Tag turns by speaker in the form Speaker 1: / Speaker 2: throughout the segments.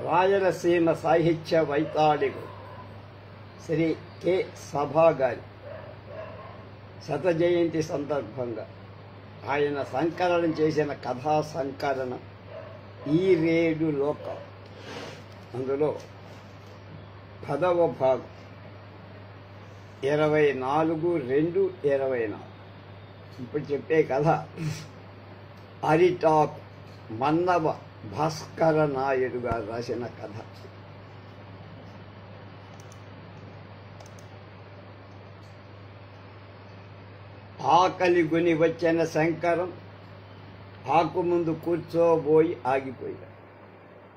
Speaker 1: రాయలసీమ సాహిత్య వైతాళికుడు శ్రీ కె సభా గారి శత జయంతి సందర్భంగా ఆయన సంకలనం చేసిన కథా సంకలనం ఈ రేడు లోక. అందులో 10వ భాగం 24/2/24. ఇప్పుడు చెప్పే కథ అరిటాకు మన్నవ భాస్కర నాయుడు గారు రాసిన కథ. ఆకలి గుని వచ్చిన శంకరం ఆకు ముందు కూర్చోబోయి ఆగిపోయాడు.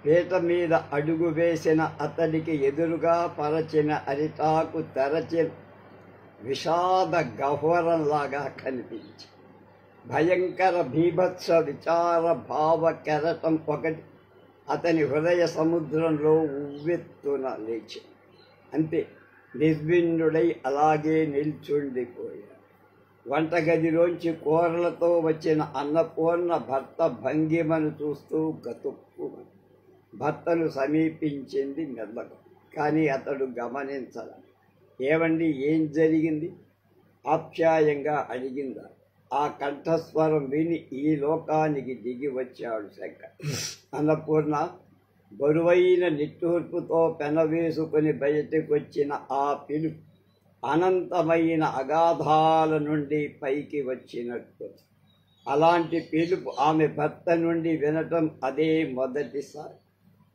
Speaker 1: పీట మీద అడుగు వేసిన అతడికి ఎదురుగా పరచిన అరిటాకు తెరచిన విషాద గహ్వరంలాగా కనిపించి భయంకర భీభత్స విచార భావ కెరటం ఒకటి అతని హృదయ సముద్రంలో ఉవ్వెత్తున లేచి అంతే నిర్విణ్ణుడై అలాగే నిల్చుండిపోయాడు. వంటగదిలోంచి కూరలతో వచ్చిన అన్నపూర్ణ భర్త భంగిమను చూస్తూ గతుక్కుమని భర్తను సమీపించింది మెల్లగా. కానీ అతడు గమనించాల. ఏమండి, ఏం జరిగింది? ఆప్యాయంగా అడిగిందా. ఆ కంఠస్వరం విని ఈ లోకానికి దిగి వచ్చాడు శంకర్. అన్నపూర్ణ బరువైన నిట్టూర్పుతో పెనవేసుకుని బయటకొచ్చిన ఆ పిలుపు అనంతమైన అగాధాల నుండి పైకి వచ్చినట్టు. అలాంటి పిలుపు ఆమె భర్త నుండి వినటం అదే మొదటిసారి.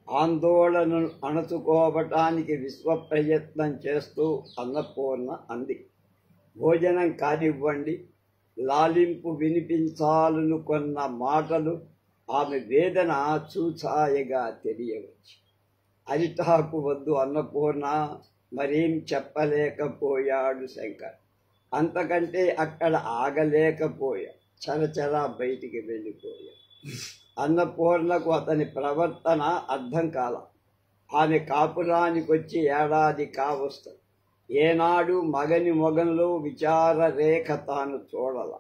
Speaker 1: ఆందోళనను అణచుకోవటానికి విశ్వ ప్రయత్నం చేస్తూ అన్నపూర్ణ అంది, భోజనం కానివ్వండి. లాలింపు వినిపించాలనుకున్న మాటలు ఆమె వేదన చూచాయగా తెలియవచ్చు. అరిటాకు వద్దు అన్నపూర్ణ. మరేం చెప్పలేకపోయాడు శంకర్. అంతకంటే అక్కడ ఆగలేకపోయాడు. చరచరా బయటికి వెళ్ళిపోయాడు. అన్నపూర్ణకు అతని ప్రవర్తన అర్థం కాల. ఆమె కాపురానికొచ్చి ఏడాది కావస్తుంది. ఏనాడు మగని మొగంలో విచార రేఖ తాను చూడాల.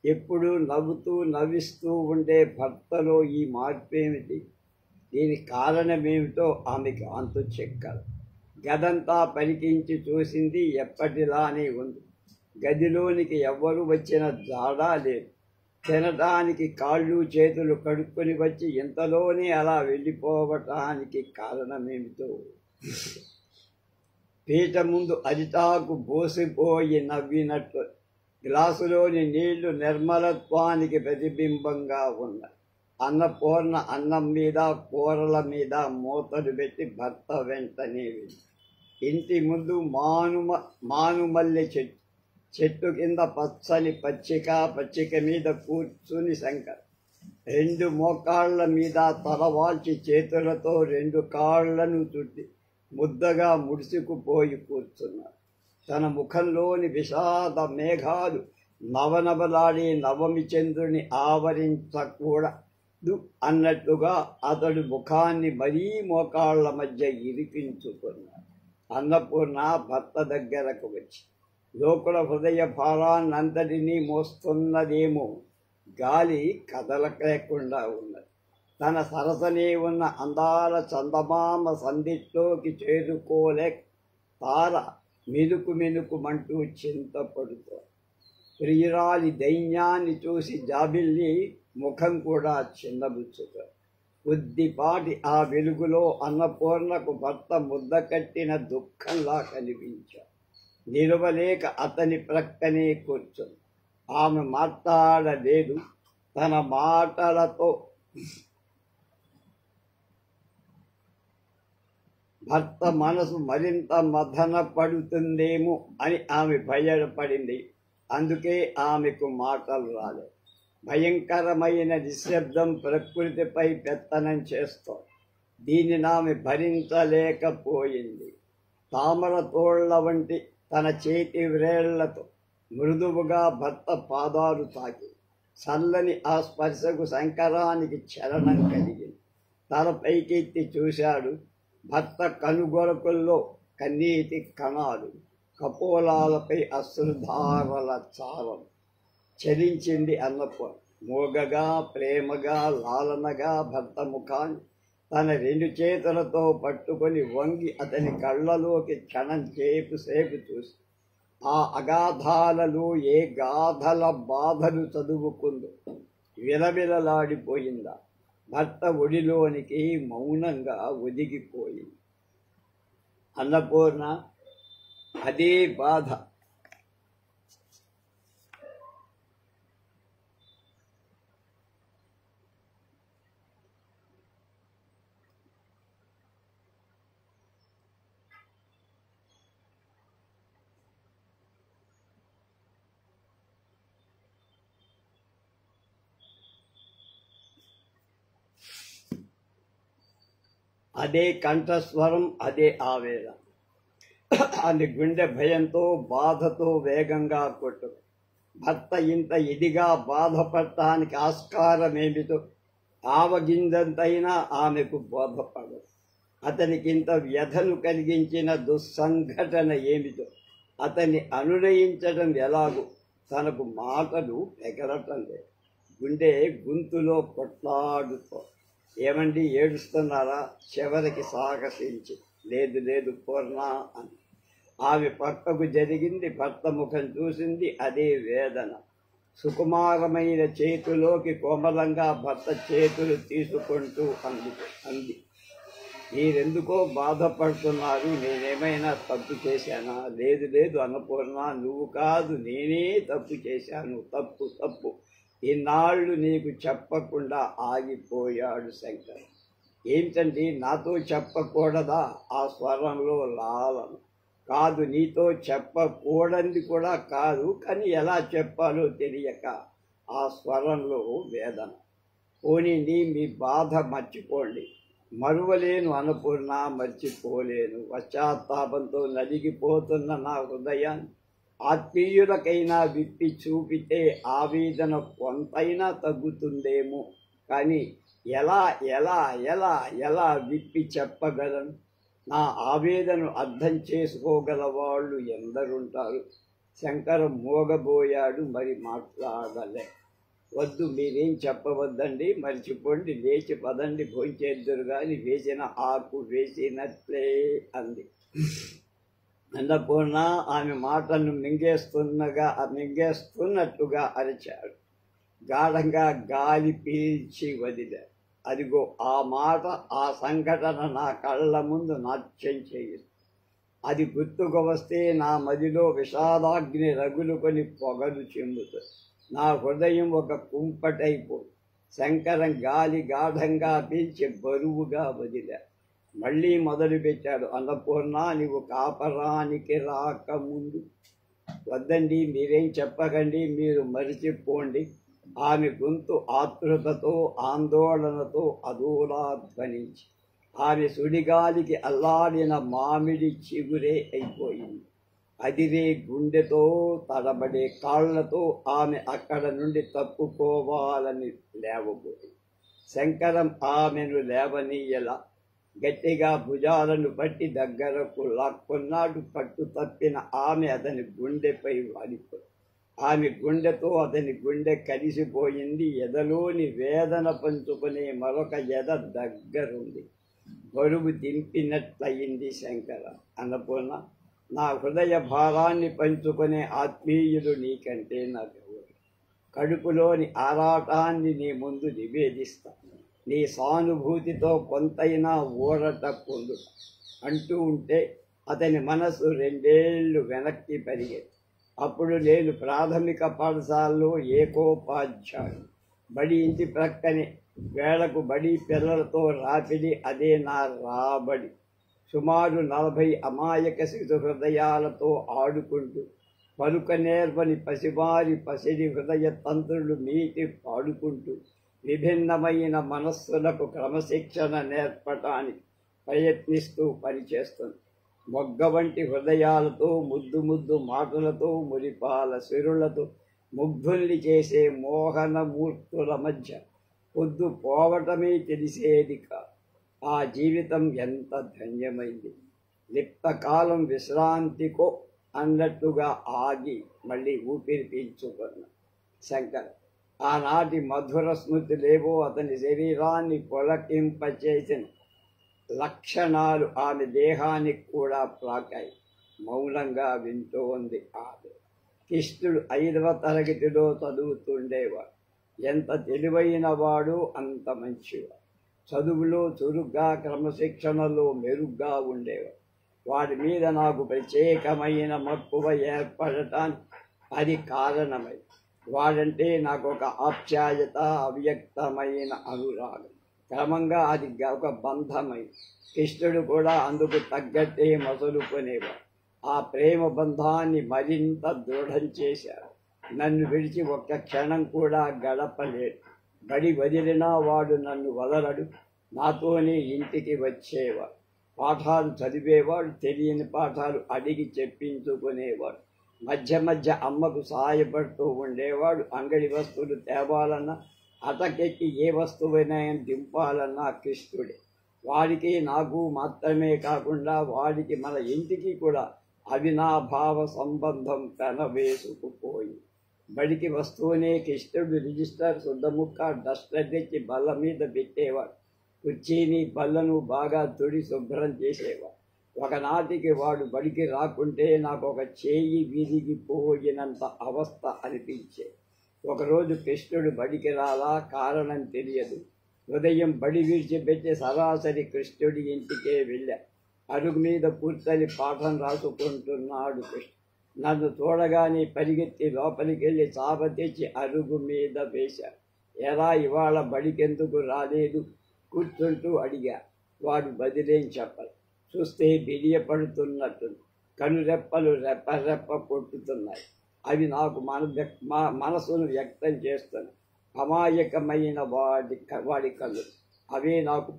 Speaker 1: ఎప్పుడూ నవ్వుతూ నవ్విస్తూ ఉండే భర్తలో ఈ మార్పేమిటి? దీనికి కారణమేమిటో ఆమెకు అంతు చెక్కలు. గదంతా పరికించి చూసింది. ఎప్పటిలానే ఉంది. గదిలోనికి ఎవ్వరు వచ్చిన జాడా లేదు. తినడానికి కాళ్ళు చేతులు కడుక్కొని వచ్చి ఇంతలోనే అలా వెళ్ళిపోవటానికి కారణమేమిటో. పీట ముందు అరిటాకు బోసిపోయి నవ్వినట్లు గ్లాసులోని నీళ్లు నిర్మలత్వానికి ప్రతిబింబంగా ఉన్నాయి. అన్నపూర్ణ అన్నం మీద కూరల మీద మూతలు పెట్టి భర్త వెంటనే వెళ్ళి ఇంటి ముందు మానుమల్లె చెట్టు కింద పచ్చని పచ్చిక మీద కూర్చుని శంకర్ 2 మోకాళ్ల మీద తలవాల్చి చేతులతో 2 కాళ్లను చుట్టి ముద్దగా ముడుచుకుపోయి కూర్చున్నాడు. తన ముఖంలోని విషాద మేఘాలు నవనవలాడే నవమి చంద్రుని ఆవరించకూడదు అన్నట్టుగా అతడు ముఖాన్ని మరీ మోకాళ్ల మధ్య ఇరికించుకున్నాడు. అన్నపూర్ణ భర్త దగ్గరకు వచ్చి లోకుల హృదయ భారాన్నంతటినీ మోస్తున్నదేమో. గాలి కదలలేకుండా ఉన్నది. తన సరసనే ఉన్న అందాల చందమామ సందిట్లోకి చేరుకోలేక తార మినుకుమంటూ చింతపడుతోంది. ప్రియురాలి దైన్యాన్ని చూసి జాబిల్లి ముఖం కూడా చిన్నబుచ్చుతో కొద్దిపాటి ఆ వెలుగులో అన్నపూర్ణకు భర్త ముద్ద కట్టిన దుఃఖంలా కనిపించాడు. నిలవలేక అతని ప్రక్కనే కూర్చుంది. ఆమె మాట్లాడలేదు. తన మాటలతో భర్త మనసు మరింత మదన పడుతుందేమో అని ఆమె భయపడింది. అందుకే ఆమెకు మాటలు రాలేదు. భయంకరమైన నిశ్శబ్దం ప్రకృతిపై పెత్తనం చేస్తోంది. దీనిని ఆమె భరించలేకపోయింది. తామర తోళ్ల వంటి తన చేతి వ్రేళ్లతో మృదువుగా భర్త పాదాలు తాకి చల్లని ఆ స్పర్శకు శంకరానికి చలనం కలిగింది. తల పైకెత్తి చూశాడు. భర్త కనుగొరకుల్లో కన్నీటి కణాలు, కపోలాలపై అశ్రుధారల చారం. చలించింది అన్నపూర్ణ. మోగగా ప్రేమగా లాలనగా భర్త ముఖాన్ని తన రెండు చేతులతో పట్టుకొని వంగి అతని కళ్ళలోకి క్షణం సేపు చూసి ఆ అగాధాలలో ఏ గాథల బాధలు చదువుకుందో విలవిలలాడిపోయిందా. భర్త ఒడిలోనికి మౌనంగా ఒదిగిపోయింది. అన్నపూర్ణ అదే బాధ. అదే కంఠస్వరం, అదే ఆవేదన. అది గుండె భయంతో బాధతో వేగంగా కొట్టు. భర్త ఇంత ఇదిగా బాధపడటానికి ఆస్కారమేమిటో ఆవగింజంతైనా ఆమెకు బోధపడదు. అతనికి ఇంత వ్యధను కలిగించిన దుస్సంఘటన ఏమిటో అతన్ని అనునయించడం ఎలాగో తనకు మాటలు ఎగరటం లేదు. గుండె గొంతులో కొట్లాడుతో, ఏమండి ఏడుస్తున్నారా? చివరికి సాహసించి, లేదు లేదు పూర్ణ అని. ఆమె పక్కకు జరిగింది, భర్త ముఖం చూసింది. అదే వేదన. సుకుమారమైన చేతిలోకి కోమలంగా భర్త చేతులు తీసుకుంటూ అంది, మీరెందుకో బాధపడుతున్నారు? నేనేమైనా తప్పు చేశానా? లేదు లేదు అన్నపూర్ణ, నువ్వు కాదు, నేనే తప్పు చేశాను. తప్పు. ఇన్నాళ్ళు నీకు చెప్పకుండా ఆగిపోయాడు శంకర్. ఏంటండి, నాతో చెప్పకూడదా? ఆ స్వరంలో లాలన. కాదు, నీతో చెప్పకూడనిది కూడా కాదు, కానీ ఎలా చెప్పాలో తెలియక ఆ స్వరంలో వేదన. పోనీండి, మీ బాధ మర్చిపోండి. మరువలేను అన్నపూర్ణ, మర్చిపోలేను. పశ్చాత్తాపంతో నలిగిపోతున్న నా హృదయాన్ని ఆత్మీయులకైనా విప్పి చూపితే ఆవేదన కొంతైనా తగ్గుతుందేమో, కానీ ఎలా ఎలా ఎలా ఎలా విప్పి చెప్పగలను? నా ఆవేదనను అర్థం చేసుకోగల వాళ్ళు ఎందరుంటారు? శంకరం మోగబోయాడు, మరి మాట్లాడలే. వద్దు, మీరేం చెప్పవద్దండి, మర్చిపోండి, లేచి పదండి, భోంచేద్దరు గాని వేసిన ఆకు వేసినట్లే అంది. అన్నపూర్ణ ఆమె మాటలను మింగేస్తున్నట్టుగా అరిచాడు. గాఢంగా గాలి పీల్చి వదిలాడు. అదిగో ఆ మాట, ఆ సంఘటన నా కళ్ళ ముందు నాట్యం చేయింది. అది గుర్తుకు వస్తే నా మదిలో విషాదాగ్ని రగులుకొని పొగలు చెందుతుంది. నా హృదయం ఒక కుంపటైపోయి శంకరం గాలి గాఢంగా పీల్చి బరువుగా వదిలాడు. మళ్ళీ మొదలుపెట్టాడు. అన్నపూర్ణ, నీవు కాపరానికి రాకముందు వద్దండి, మీరేం చెప్పకండి, మీరు మరిచిపోండి. ఆమె గొంతు ఆతృతతో ఆందోళనతో అదోలా ధ్వనించి ఆమె సుడిగాలికి అల్లాడిన మామిడి చిగురే అయిపోయింది. అదిరే గుండెతో తడబడే కాళ్లతో ఆమె అక్కడ నుండి తప్పుకోవాలని లేవబోయింది. శంకరం ఆమెను లేవనీయలా. గట్టిగా భుజాలను పట్టి దగ్గరకు లాక్కున్నాడు. పట్టు తప్పిన ఆమె అతని గుండెపై వాలిపోయింది. ఆమె గుండెతో అతని గుండె కలిసిపోయింది. ఎదలోని వేదన పంచుకునే మరొక ఎద దగ్గరుంది. బరువు దింపినట్లయింది శంకర. అన్నపూర్ణ, నా హృదయ భారాన్ని పంచుకునే ఆత్మీయుడు నీకంటే నాకెవరు? కడుపులోని ఆరాటాన్ని నీ ముందు నివేదిస్తా. నీ సానుభూతితో కొంతైనా ఊరట పొందు అంటూ ఉంటే అతని మనసు 2 ఏళ్లు వెనక్కి పెరిగేది. అప్పుడు నేను ప్రాథమిక పాఠశాలలో ఏకోపాధ్యాయుడు. బడి ఇంటి ప్రక్కనే. వేళకు బడి పిల్లలతో రాపిడి, అదే నా రాబడి. సుమారు 40 అమాయక శిశు హృదయాలతో ఆడుకుంటూ పలుక నేర్వని పసిడి హృదయ తంత్రులు మీటి పాడుకుంటూ విభిన్నమైన మనస్సులకు క్రమశిక్షణ నేర్పటానికి ప్రయత్నిస్తూ పనిచేస్తుంది. మొగ్గ వంటి హృదయాలతో, ముద్దు మాటలతో, మురిపాల సిరులతో ముగ్ధుల్ని చేసే మోహన మూర్తుల మధ్య పొద్దు పోవటమే తెలిసేది కాదు. ఆ జీవితం ఎంత ధన్యమైంది. లిప్తకాలం విశ్రాంతికో అన్నట్టుగా ఆగి మళ్ళీ ఊపిరి పీల్చుకున్న శంకర్. ఆనాటి మధుర స్మృతులేవో అతని శరీరాన్ని పొలకింపచేసిన లక్షణాలు ఆమె దేహానికి కూడా ప్రాకాయి. మౌనంగా వింటోంది ఆమె. కృష్ణుడు 5వ తరగతిలో చదువుతుండేవాడు. ఎంత తెలివైన వాడు అంత మంచివాడు. చదువులో చురుగ్గా, క్రమశిక్షణలో మెరుగ్గా ఉండేవాడు. వాడి మీద నాకు ప్రత్యేకమైన మక్కువ ఏర్పడటానికి అది కారణమై. వాడంటే నాకు ఒక ఆప్యాయత, అవ్యక్తమైన అనురాగం. క్రమంగా అది ఒక బంధమై కృష్ణుడు కూడా అందుకు తగ్గట్టే మొదలుకొనేవాడు. ఆ ప్రేమ బంధాన్ని మరింత దృఢం చేశాడు. నన్ను విడిచి ఒక్క క్షణం కూడా గడపలేడు. బడి వదిలినా వాడు నన్ను వదలడు. నాతోనే ఇంటికి వచ్చేవాడు. పాఠాలు చదివేవాడు. తెలియని పాఠాలు అడిగి చెప్పించుకునేవాడు. మధ్య మధ్య అమ్మకు సహాయపడుతూ ఉండేవాడు. అంగడి వస్తువులు తేవాలన్నా, అటకెక్కి ఏ వస్తువైనా దింపాలన్నా కృష్ణుడే. వాడికి నాకు మాత్రమే కాకుండా వాడికి మన ఇంటికి కూడా అవినాభావ సంబంధం పెనవేసుకుపోయి. బడికి వస్తూనే కృష్ణుడు రిజిస్టర్, శుద్ధముక్క, డస్టర్ తెచ్చి బల్ల మీద పెట్టేవాడు. కుర్చీని బల్లను బాగా తుడి శుభ్రం చేసేవాడు. ఒకనాటికి వాడు బడికి రాకుంటే నాకు ఒక చేయి విరిగిపోయినంత అవస్థ అనిపించేది. ఒకరోజు కృష్ణుడు బడికి రాలా, కారణం తెలియదు. ఉదయం బడి విడిచిపెట్టి సరాసరి కృష్ణుడి ఇంటికే వెళ్ళా. అరుగు మీద కూర్చొని పాఠం రాసుకుంటున్నాడు కృష్ణుడు. నన్ను చూడగానే పరిగెత్తి లోపలికి వెళ్ళి చాప తెచ్చి అరుగు మీద వేశాడు. ఎలా ఇవాళ బడికెందుకు రాలేదు కూర్చుంటూ అడిగా. వాడు బదిలేం చెప్పాలి. చూస్తే బిడియపడుతున్నట్టుంది. కనురెప్పలు రెప్పరెప్ప కొట్టుతున్నాయి. అవి నాకు మనసును వ్యక్తం చేస్తున్నాయి. అమాయకమైన వాడి కళ్ళు అవే నాకు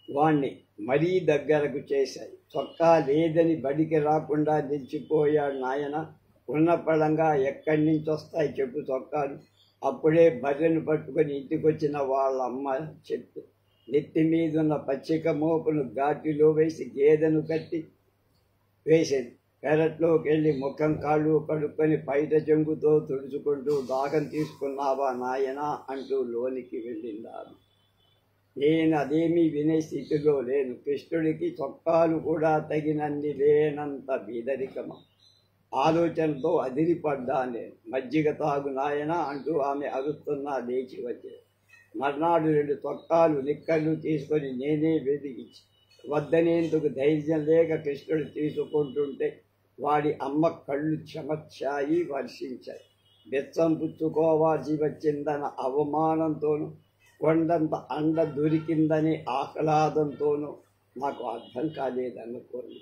Speaker 1: వాణ్ణి మరీ దగ్గరకు చేశాయి. చొక్కా లేదని బడికి రాకుండా నిలిచిపోయాడు నాయన. ఉన్నపడంగా ఎక్కడి నుంచి వస్తాయి చెప్పు చొక్కాలు. అప్పుడే బర్రెను పట్టుకొని ఇంటికొచ్చిన వాళ్ళ అమ్మ చెప్పు. నెత్తి మీదున్న పచ్చిక మోపును ఘాటిలో వేసి గేదెను కట్టి వేసేది. పెరట్లోకి వెళ్ళి ముఖం కాళ్ళు కడుక్కొని పైట చెంగుతో తుడుచుకుంటూ దాహం తీసుకున్నావా నాయనా అంటూ లోనికి వెళ్ళిందారు. నేను అదేమీ వినే స్థితిలో లేను. కృష్ణుడికి చొక్కాలు కూడా తగినన్ని లేనంత బీదరికమ. ఆలోచనతో అదిరిపడ్డా నేను. మజ్జిగ తాగు నాయన అంటూ ఆమె అరుస్తున్నా లేచి వచ్చేది. మర్నాడు 2 చొక్కాలు నిక్కర్లు తీసుకొని నేనే వెతికించి వద్దనేందుకు ధైర్యం లేక కృష్ణుడు తీసుకుంటుంటే వాడి అమ్మ కళ్ళు చెమచ్చాయి, వర్షించాయి. బెచ్చం పుచ్చుకోవాల్సి వచ్చిందన్న అవమానంతోనూ, కొండంత అండ దొరికిందని ఆహ్లాదంతోనూ నాకు అర్థం కాలేదనుకోండి.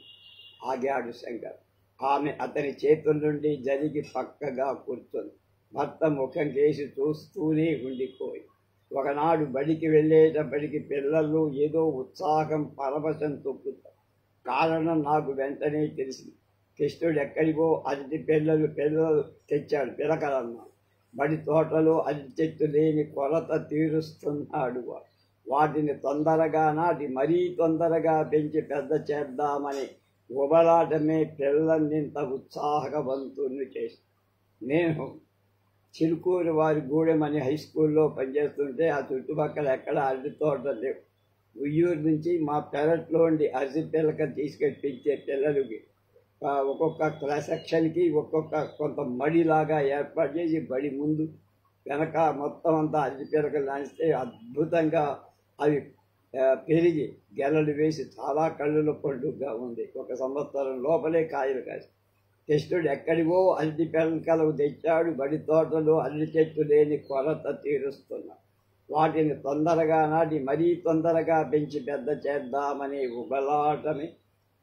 Speaker 1: ఆగాడు శంకర్. ఆమె అతని చేతుల నుండి జరిగి పక్కగా కూర్చొని భర్త ముఖం కేసి చూస్తూనే ఉండిపోయి. ఒకనాడు బడికి వెళ్ళేటప్పటికి పిల్లలు ఏదో ఉత్సాహం, పరవశం తొక్కుతారు. కారణం నాకు వెంటనే తెలిసింది. కృష్ణుడు ఎక్కడికో అరటి పిల్లలు తెచ్చాడు. పిలకలన్నా బడి తోటలో అరటి చెట్టు లేని కొరత తీరుస్తున్నాడు. వాటిని తొందరగా నాటి మరీ తొందరగా పెంచి పెద్ద చేద్దామని ఉబలాటమే పిల్లల్నింత ఉత్సాహవంతుని చేసి. నేను చిలుకూరు వారి గూడెమని హై స్కూల్లో పనిచేస్తుంటే ఆ చుట్టుపక్కల ఎక్కడ అరటి తోట లేవు. ఉయ్యూరు నుంచి మా పెరట్లోండి అరటి పిల్లక తీసుకెళ్ళి పెంచే పిల్లలకి ఒక్కొక్క సెక్షన్కి కొంత మడిలాగా ఏర్పాటు చేసి బడి ముందు వెనక మొత్తం అంతా అరటి పిల్లకలు నానిస్తే అద్భుతంగా అవి పెరిగి గెలలు వేసి చాలా కళ్ళుల పండుగగా ఉంది. 1 సంవత్సరం లోపలే కాయలు కాసి. కృష్ణుడు ఎక్కడివో అరటి పిల్లకలు తెచ్చాడు. బడి తోటలో అరటి చెట్టు లేని కొరత తీరుస్తున్నాడు. వాటిని తొందరగా నాటి మరీ తొందరగా పెంచి పెద్ద చేద్దామనే ఉబలాటమే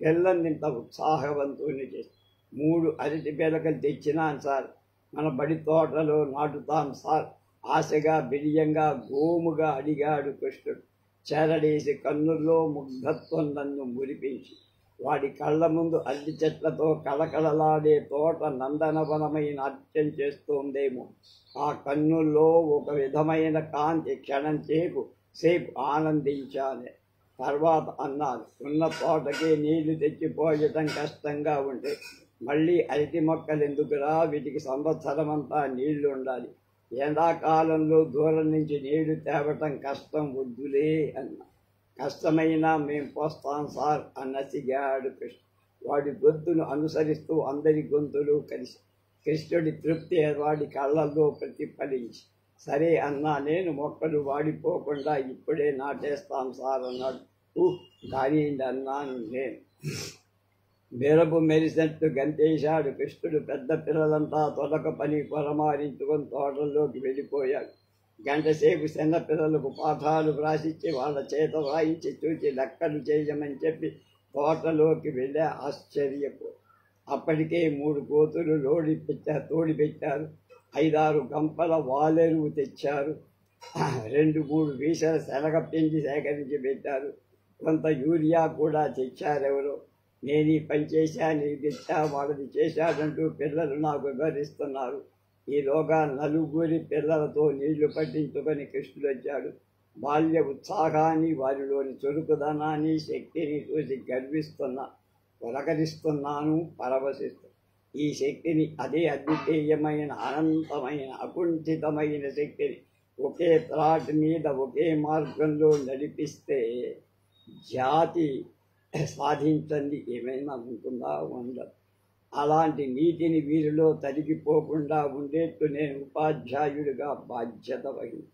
Speaker 1: పిల్లల్నింత ఉత్సాహవంతుని చేసి. 3 అరటి పిల్లకలు తెచ్చినాను సార్, మన బడి తోటలో నాటుతాం సార్ ఆశగా బిడియంగా గోముగా అడిగాడు కృష్ణుడు. చెరడేసి కన్నుల్లో ముగ్ధత్వం నన్ను మురిపించి వాడి కళ్ళ ముందు అరటి చెట్లతో కళకళలాడే తోట నందనవనమైన నాట్యం చేస్తోందేమో. ఆ కన్నుల్లో ఒక విధమైన కాంతి క్షణం సేపు ఆనందించానే. తర్వాత అన్నాను, ఉన్న తోటకే నీళ్లు తెచ్చిపోయటం కష్టంగా ఉంటే మళ్ళీ అరటి మొక్కలు ఎందుకురా, వీటికి సంవత్సరం అంతా నీళ్లు ఉండాలి. ఎండాకాలంలో దూరం నుంచి నీళ్లు తేవటం కష్టం, వద్దులే అన్నా. కష్టమైనా మేం పోస్తాం సార్ అన్నసిగాడు కృష్ణ. వాడి గొంతును అనుసరిస్తూ అందరి గొంతులు కలిసి కృష్ణుడి తృప్తి వాడి కళ్ళల్లో ప్రతిఫలించి, సరే అన్నా, నేను మొక్కలు వాడిపోకుండా ఇప్పుడే నాటేస్తాం సార్ అన్నాడు. కానీ అన్నాను నేను. మెరుపు మెరిసినట్టు గంతేశాడు కృష్ణుడు. పెద్ద పిల్లలంతా తొలక పని పొరమారించుకొని తోటల్లోకి వెళ్ళిపోయాడు. గంటసేపు చిన్న పిల్లలకు పాఠాలు వ్రాసిచ్చి వాళ్ళ చేత వ్రాయించి చూచి లెక్కలు చేయమని చెప్పి తోటలోకి వెళ్ళే ఆశ్చర్యపు. అప్పటికే 3 కోతులు తోడి పెట్టారు. 5-6 గంపల వాలెరువు తెచ్చారు. 2-3 వీసల శనగ పిండి సేకరించి పెట్టారు. కొంత యూరియా కూడా తెచ్చారెవరో. నేను ఈ పని చేశాను, ఇది తెచ్చా, వాళ్ళది చేశాడంటూ పిల్లలు నాకు వివరిస్తున్నారు. ఈలోగా 4 పిల్లలతో నీళ్లు పట్టించుకొని కృష్ణుడు వచ్చాడు. బాల్య ఉత్సాహాన్ని, వారిలోని చురుకుదనాన్ని, శక్తిని చూసి పులకరిస్తున్నాను, పరవశిస్తున్నాను. ఈ శక్తిని, అదే అద్వితీయమైన, అనంతమైన, అకుంఠితమైన శక్తిని ఒకే త్రాట్ మీద ఒకే మార్గంలో నడిపిస్తే జాతి సాధించండి ఏమైనా ఉంటుందా? ఉండదు. అలాంటి నీతిని వీరిలో తరిగిపోకుండా ఉండేట్టు నేను ఉపాధ్యాయుడిగా బాధ్యత వహించి,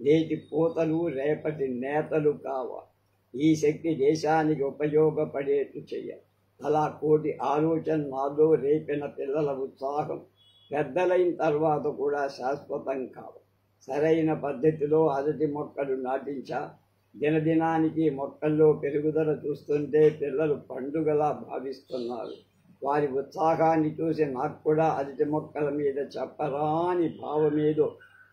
Speaker 1: నేటి పూతలు రేపటి నేతలు కావాలి. ఈ శక్తి దేశానికి ఉపయోగపడేట్టు చేయాలి. అలా కోటి ఆలోచన నాలో రేపిన పిల్లల ఉత్సాహం పెద్దలైన తర్వాత కూడా శాశ్వతం కావాలి. సరైన పద్ధతిలో అరటి మొక్కలు నాటించా. దినదినానికి మొక్కల్లో పెరుగుదల చూస్తుంటే పిల్లలు పండుగలా భావిస్తున్నారు. వారి ఉత్సాహాన్ని చూసి నాకు కూడా అరటి మొక్కల మీద చెప్పరాని భావమేదో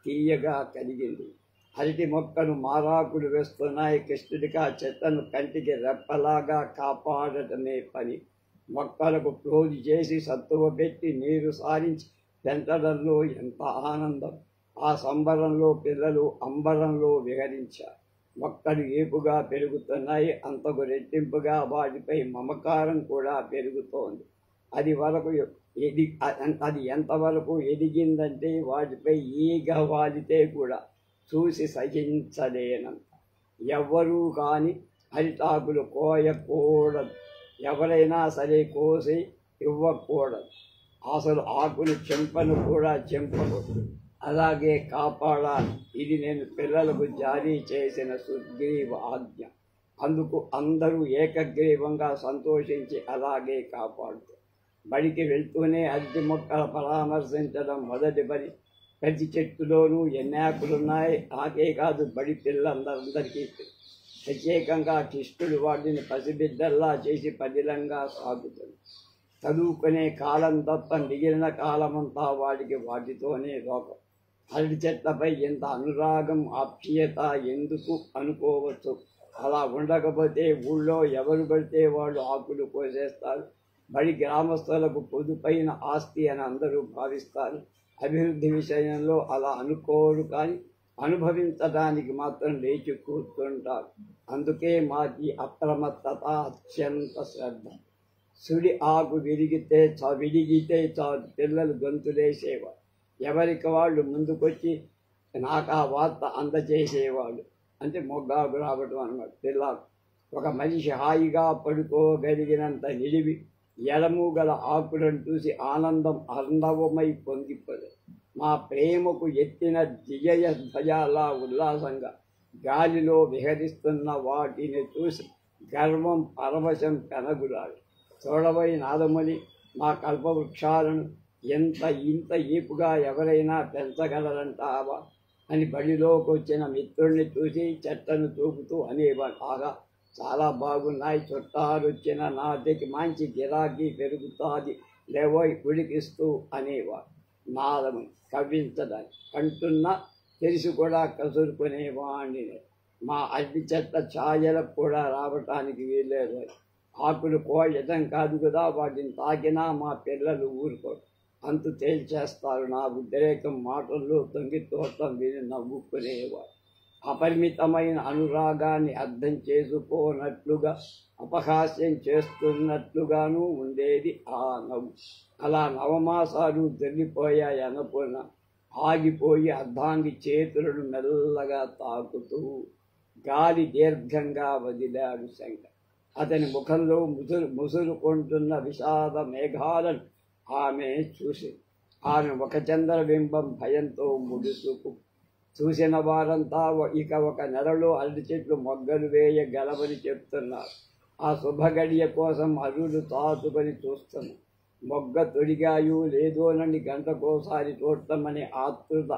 Speaker 1: తీయగా కలిగింది. అరటి మొక్కలు మారాకులు వేస్తున్నాయి. కృష్ణుడికి ఆ చెట్లను కంటికి రెప్పలాగా కాపాడటమే పని. మొక్కలకు క్లోజ్ చేసి సత్తువ పెట్టి నీరు సారించి పెంచడంలో ఎంత ఆనందం! ఆ సంబరంలో పిల్లలు అంబరంలో విహరించారు. మొక్కలు ఏపుగా పెరుగుతున్నాయి. అంతకు రెట్టింపుగా వాటిపై మమకారం కూడా పెరుగుతోంది. అది ఎంతవరకు ఎదిగిందంటే వాటిపై ఈగ వాలితే కూడా చూసి సహించలేనంత. ఎవ్వరూ కానీ అరిటాకులు కోయకూడదు. ఎవరైనా సరే కోసి ఇవ్వకూడదు. అసలు ఆకులు చెంపను కూడా చెంపకూడదు. అలాగే కాపాడాలి. ఇది నేను పిల్లలకు జారీ చేసిన సుగ్రీవ ఆజ్ఞ. అందుకు అందరూ ఏకగ్రీవంగా సంతోషించి అలాగే కాపాడుతారు. బడికి వెళ్తూనే అరటి మొక్కల పరామర్శించడం మొదటి పని. ప్రతి చెట్టులోనూ ఎన్ని ఆకులున్నాయి, ఆకే కాదు బడి పిల్లలందరికీ ప్రత్యేకంగా కృష్ణుడు వాటిని పసిబిడ్డల్లా చేసి పదిలంగా సాగుతుంది. చదువుకునే కాలం తప్ప మిగిలిన కాలమంతా వాటితోనే లోకం. అరటి చెట్లపై ఎంత అనురాగం, ఆప్యాయత ఎందుకు అనుకోవచ్చు. అలా ఉండకపోతే ఊళ్ళో ఎవరు పడితే వాళ్ళు ఆకులు కోసేస్తారు. బడి గ్రామస్తులకు పొదుపైన ఆస్తి అని అందరూ భావిస్తారు. అభివృద్ధి విషయంలో అలా అనుకోరు, కానీ అనుభవించడానికి మాత్రం లేచి కూర్చుంటారు. అందుకే మాకి అప్రమత్తత, అత్యంత శ్రద్ధ. సుడి ఆకు విరిగితే చాలు పిల్లలు గొంతులేసేవారు. ఎవరికి వాళ్ళు ముందుకొచ్చి నాకు ఆ వార్త అందజేసేవాళ్ళు. అంటే మొగ్గాకు రావడం అన్నమాట. పిల్లలు ఒక మనిషి హాయిగా పడుకోగలిగినంత నిడివి ఎడమూగల ఆకులను చూసి ఆనందం అర్ణవమై పొంగిపోదు. మా ప్రేమకు ఎత్తిన దియయ ధ్వజాలా ఉల్లాసంగా గాలిలో విహరిస్తున్న వాటిని చూసి గర్వం, పరవశం పెనగులాడు. చూడబోయి నాదముని, మా కల్పవృక్షాలను ఇంత ఈపుగా ఎవరైనా పెంచగలరంటావా అని బడిలోకి వచ్చిన మిత్రుడిని చూసి చెట్లను చూపుతూ అనేవాడు. ఆగా చాలా బాగున్నాయి, చుట్టాలు వచ్చిన నాటికి మంచి గిరాకీ పెరుగుతుంది లేవోయ్ ఉడికిస్తూ అనేవాడు. నాదముని కవ్వించడానికి కంటున్నా తెలిసి కూడా కసురుకునేవాడిని. మా అరటి చెట్ల ఛాయలకు కూడా రావటానికి వీల్లేదు. ఆకులు కోయటం కాదు కదా, వాటిని తాకినా మా పిల్లలు ఊరుకోరు, అంతు తేల్చేస్తారు. నా ఉద్రేకం మాటల్లో తొంగితోటం విని నవ్వుకునేవారు. అపరిమితమైన అనురాగాన్ని అర్థం చేసుకోనట్లుగా, అపహాస్యం చేస్తున్నట్లుగానూ ఉండేది ఆ నవ్వు. అలా 9 మాసాలు జరిగిపోయాయి అనుకున్న. ఆగిపోయి అర్ధాంగి చేతులను మెల్లగా తాకుతూ గాలి దీర్ఘంగా వదిలాడు శంకర్. అతని ముఖంలో ముసురుకుంటున్న విషాద మేఘాలను ఆమె చూసింది. ఆమె ఒక చంద్రబింబం భయంతో ముడుసుకు చూసిన వారంతా ఇక ఒక నెలలో అరటి చెట్లు మొగ్గలు వేయగలవని చెప్తున్నారు. ఆ శుభగడియ కోసం అరులు తాచుకొని చూస్తున్నారు. మొగ్గ తొడిగాయో లేదోనని గంటకోసారి చూడటమని ఆతృత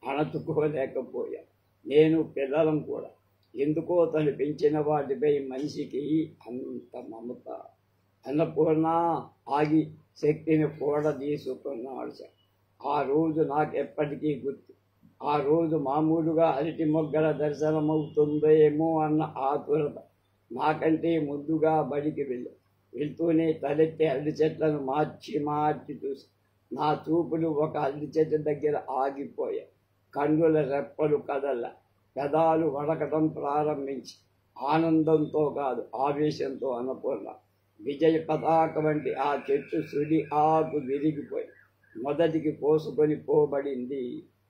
Speaker 1: అణచుకోలేకపోయా. నేను పిల్లలం కూడా. ఎందుకో తను పెంచిన వాటిపై మనిషికి అంత మమత. అన్నపూర్ణ ఆగి శక్తిని కూడదీసుకున్నాడు. ఆ రోజు నాకెప్పటికీ గుర్తు. ఆ రోజు మామూలుగా అరటి మొగ్గల దర్శనమవుతుందేమో అన్న ఆతురత నాకంటే ముందుగా బడికి వెళ్తూనే తలెత్తి అరటి చెట్లను మార్చి చూసి నా చూపులు ఒక అరటి చెట్టు దగ్గర ఆగిపోయాయి. కన్నుల రెప్పలు కదల, పెదాలు వడకటం ప్రారంభించి ఆనందంతో కాదు ఆవేశంతో అన్నపూర్ణ విజయ పతాక వంటి ఆ చెట్టు సుడి ఆకు విరిగిపోయి మొదటికి కోసుకొని పోబడింది.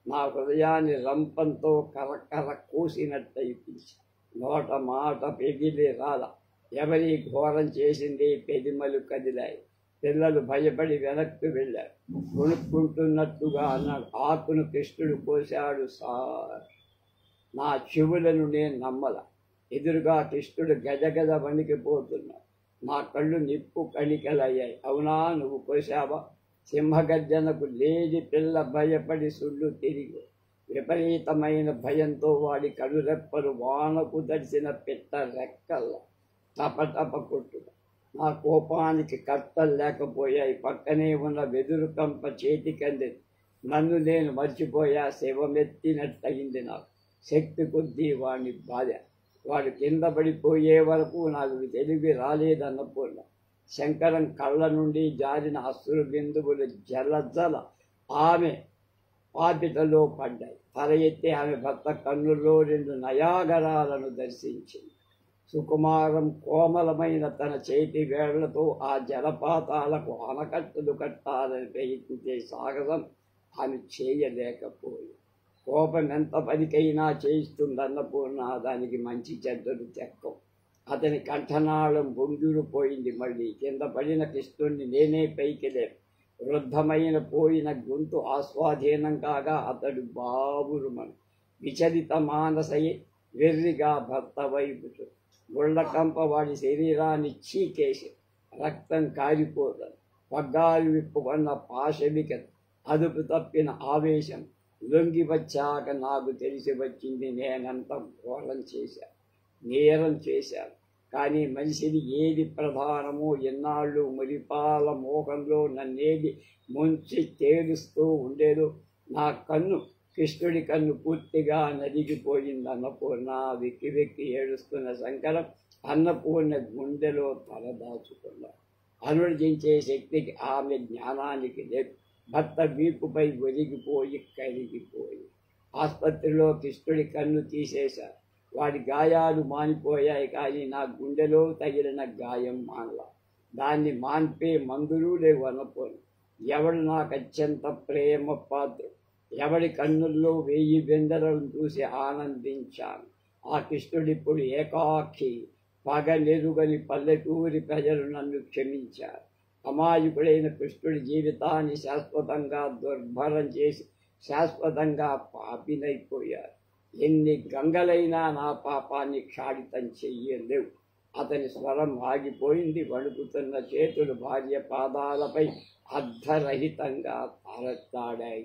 Speaker 1: నా హృదయాన్ని రంపంతో కరకర కోసినట్టయిపించి నోట మాట పెగిలి రాల. ఎవరి ఘోరం చేసింది? పెదిమలు కదిలాయి. పిల్లలు భయపడి వెనక్కి వెళ్ళారు. కొనుక్కుంటున్నట్టుగా అన్నాడు, ఆకును కృష్ణుడు కోశాడు సార్. నా చెవులను నేను నమ్మల. ఎదురుగా కృష్ణుడు గజగజ వణికిపోతున్నాడు. నా కళ్ళు నిప్పు కణికలయ్యాయి. అవునా, నువ్వు కోశావా? సింహగర్జనకు లేడి పిల్ల భయపడి సుళ్ళు తిరిగి విపరీతమైన భయంతో వాడి కనురెప్పలు వానకు దడిసిన పిట్ట రెక్కల్లా టపటప కొట్టుగా. నా కోపానికి కట్టలు లేకపోయాయి. పక్కనే ఉన్న వెదురు కంప చేతికంది. నన్ను నేను మర్చిపోయా. శివమెత్తినట్టయింది నాకు. శక్తి కొద్దీ వాడిని బాధ. వాడు కింద పడిపోయే వరకు నాకు తెలివి రాలేదన్నపూర్ణ. శంకరం కళ్ళ నుండి జారిన అశ్రు బిందువులు జలజల ఆమె పాపిటలో పడ్డాయి. తల ఎత్తి ఆమె భర్త కన్నుల్లో 2 నయాగరాలను దర్శించింది. సుకుమారం కోమలమైన తన చేతి వేళ్లతో ఆ జలపాతాలకు ఆనకట్టలు కట్టాలని ప్రయత్నించే సాగసం ఆమె చేయలేకపోయింది. కోపం ఎంత పనికైనా చేయిస్తుందన్నపూర్ణ. దానికి మంచి చెడ్డలు చెక్కం. అతని కంఠనాళం బొంగురుపోయింది. మళ్ళీ కింద పడిన కృష్ణుణ్ణి నేనే పైకి లేను. వృద్ధమైన పోయిన గొంతు ఆస్వాధీనం కాగా అతడు బాబురుమను విచలిత మానసయ్యి వెర్రిగా భర్త వైపు గుళ్ళకంప వాడి శరీరాన్ని చీకేసి రక్తం కారిపోతాడు. పగ్గాలు విప్పుకున్న పాశవిక అదుపు తప్పిన ఆవేశం లొంగి వచ్చాక నాకు తెలిసి వచ్చింది. నేనంత నేరం చేశాను. కానీ మనిషిని ఏది ప్రధానమో ఎన్నాళ్ళు మురిపాల మోహంలో నన్నేది ముంచి తేలుస్తూ ఉండేదో. నా కన్ను కృష్ణుడి కన్ను పూర్తిగా నలిగిపోయింది. అన్నపూర్ణ వెక్కి వెక్కి ఏడుస్తున్న శంకరం అన్నపూర్ణ గుండెలో తలదాచుకున్నాడు. అనుర్జించే శక్తికి ఆమె జ్ఞానానికి లేదు. భర్త వీపుపై ఒరిగిపోయి కరిగిపోయి ఆసుపత్రిలో కృష్ణుడి కన్ను తీసేశారు. వాడి గాయాలు మానిపోయాయి. కానీ నా గుండెలో తగిలిన గాయం మానలా. దాన్ని మాన్పే మందులు లేవు. అన్నపూర్ణ ఎవడు నాకు అత్యంత ప్రేమ పాత్ర, ఎవడి కన్నుల్లో 1000 వెందలను చూసి ఆనందించాను. ఆ కృష్ణుడిప్పుడు ఏకాకి. పగలెరుగని పల్లెటూరి ప్రజలు నన్ను క్షమించారు. అమాయకుడైన కృష్ణుడి జీవితాన్ని శాశ్వతంగా దుర్భరం చేసి శాశ్వతంగా పాపినైపోయారు. ఎన్ని గంగలైనా నా పాపాన్ని క్షాళితం చెయ్యలేవు. అతని స్వరం ఆగిపోయింది. వణుకుతున్న చేతులు భార్య పాదాలపై అర్ధరహితంగా తారట్లాడాయి.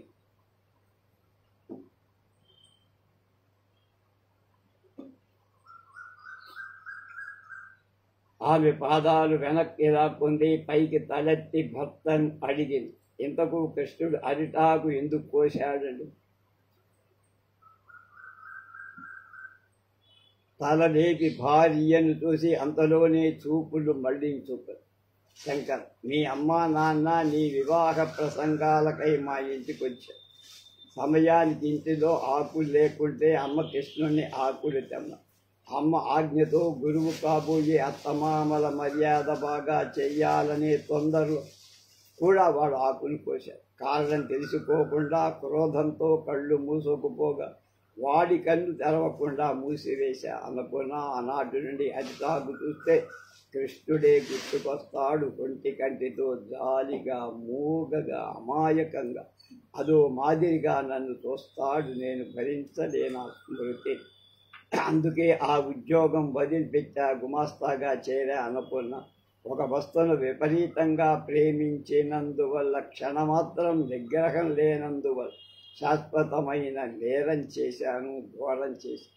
Speaker 1: ఆమె పాదాలు వెనక్కి రాకుంది. పైకి తలెత్తి భర్తను అడిగింది, ఇంతకు కృష్ణుడు అరిటాకు ఎందుకు కోశాడండి? తల లేపి భార్యను చూసి అంతలోనే చూపులు మళ్లించుతారు. శంకర్, మీ అమ్మా నాన్న నీ వివాహ ప్రసంగాలకై మా ఇంటికి వచ్చారు. సమయానికి ఇంటిలో ఆకులు లేకుంటే అమ్మ కృష్ణుడిని ఆకులు తెమ్మ. అమ్మ ఆజ్ఞతో గురువు కాబోయే అత్తమామల మర్యాద బాగా చెయ్యాలనే తొందరలో కూడా వాడు ఆకులు కోశాడు. కారణం తెలుసుకోకుండా క్రోధంతో కళ్ళు మూసుకుపోగా వాడి కన్ను తెరవకుండా మూసివేశా. అన్నపూర్ణ ఆనాటి నుండి అది తాగు చూస్తే కృష్ణుడే గుర్తుకొస్తాడు. కొంటి కంటితో జాలిగా, మూగగా, అమాయకంగా, అదో మాదిరిగా నన్ను చూస్తాడు. నేను భరించలేనా స్మృతి. అందుకే ఆ ఉద్యోగం వదిలిపెట్టా, గుమాస్తాగా చేరా. అన్నపూర్ణ ఒక వస్తువును విపరీతంగా ప్రేమించినందువల్ల, క్షణమాత్రం నిగ్రహం లేనందువల్ల శాశ్వతమైన నేరం చేశాను, ఘోరం చేశాను.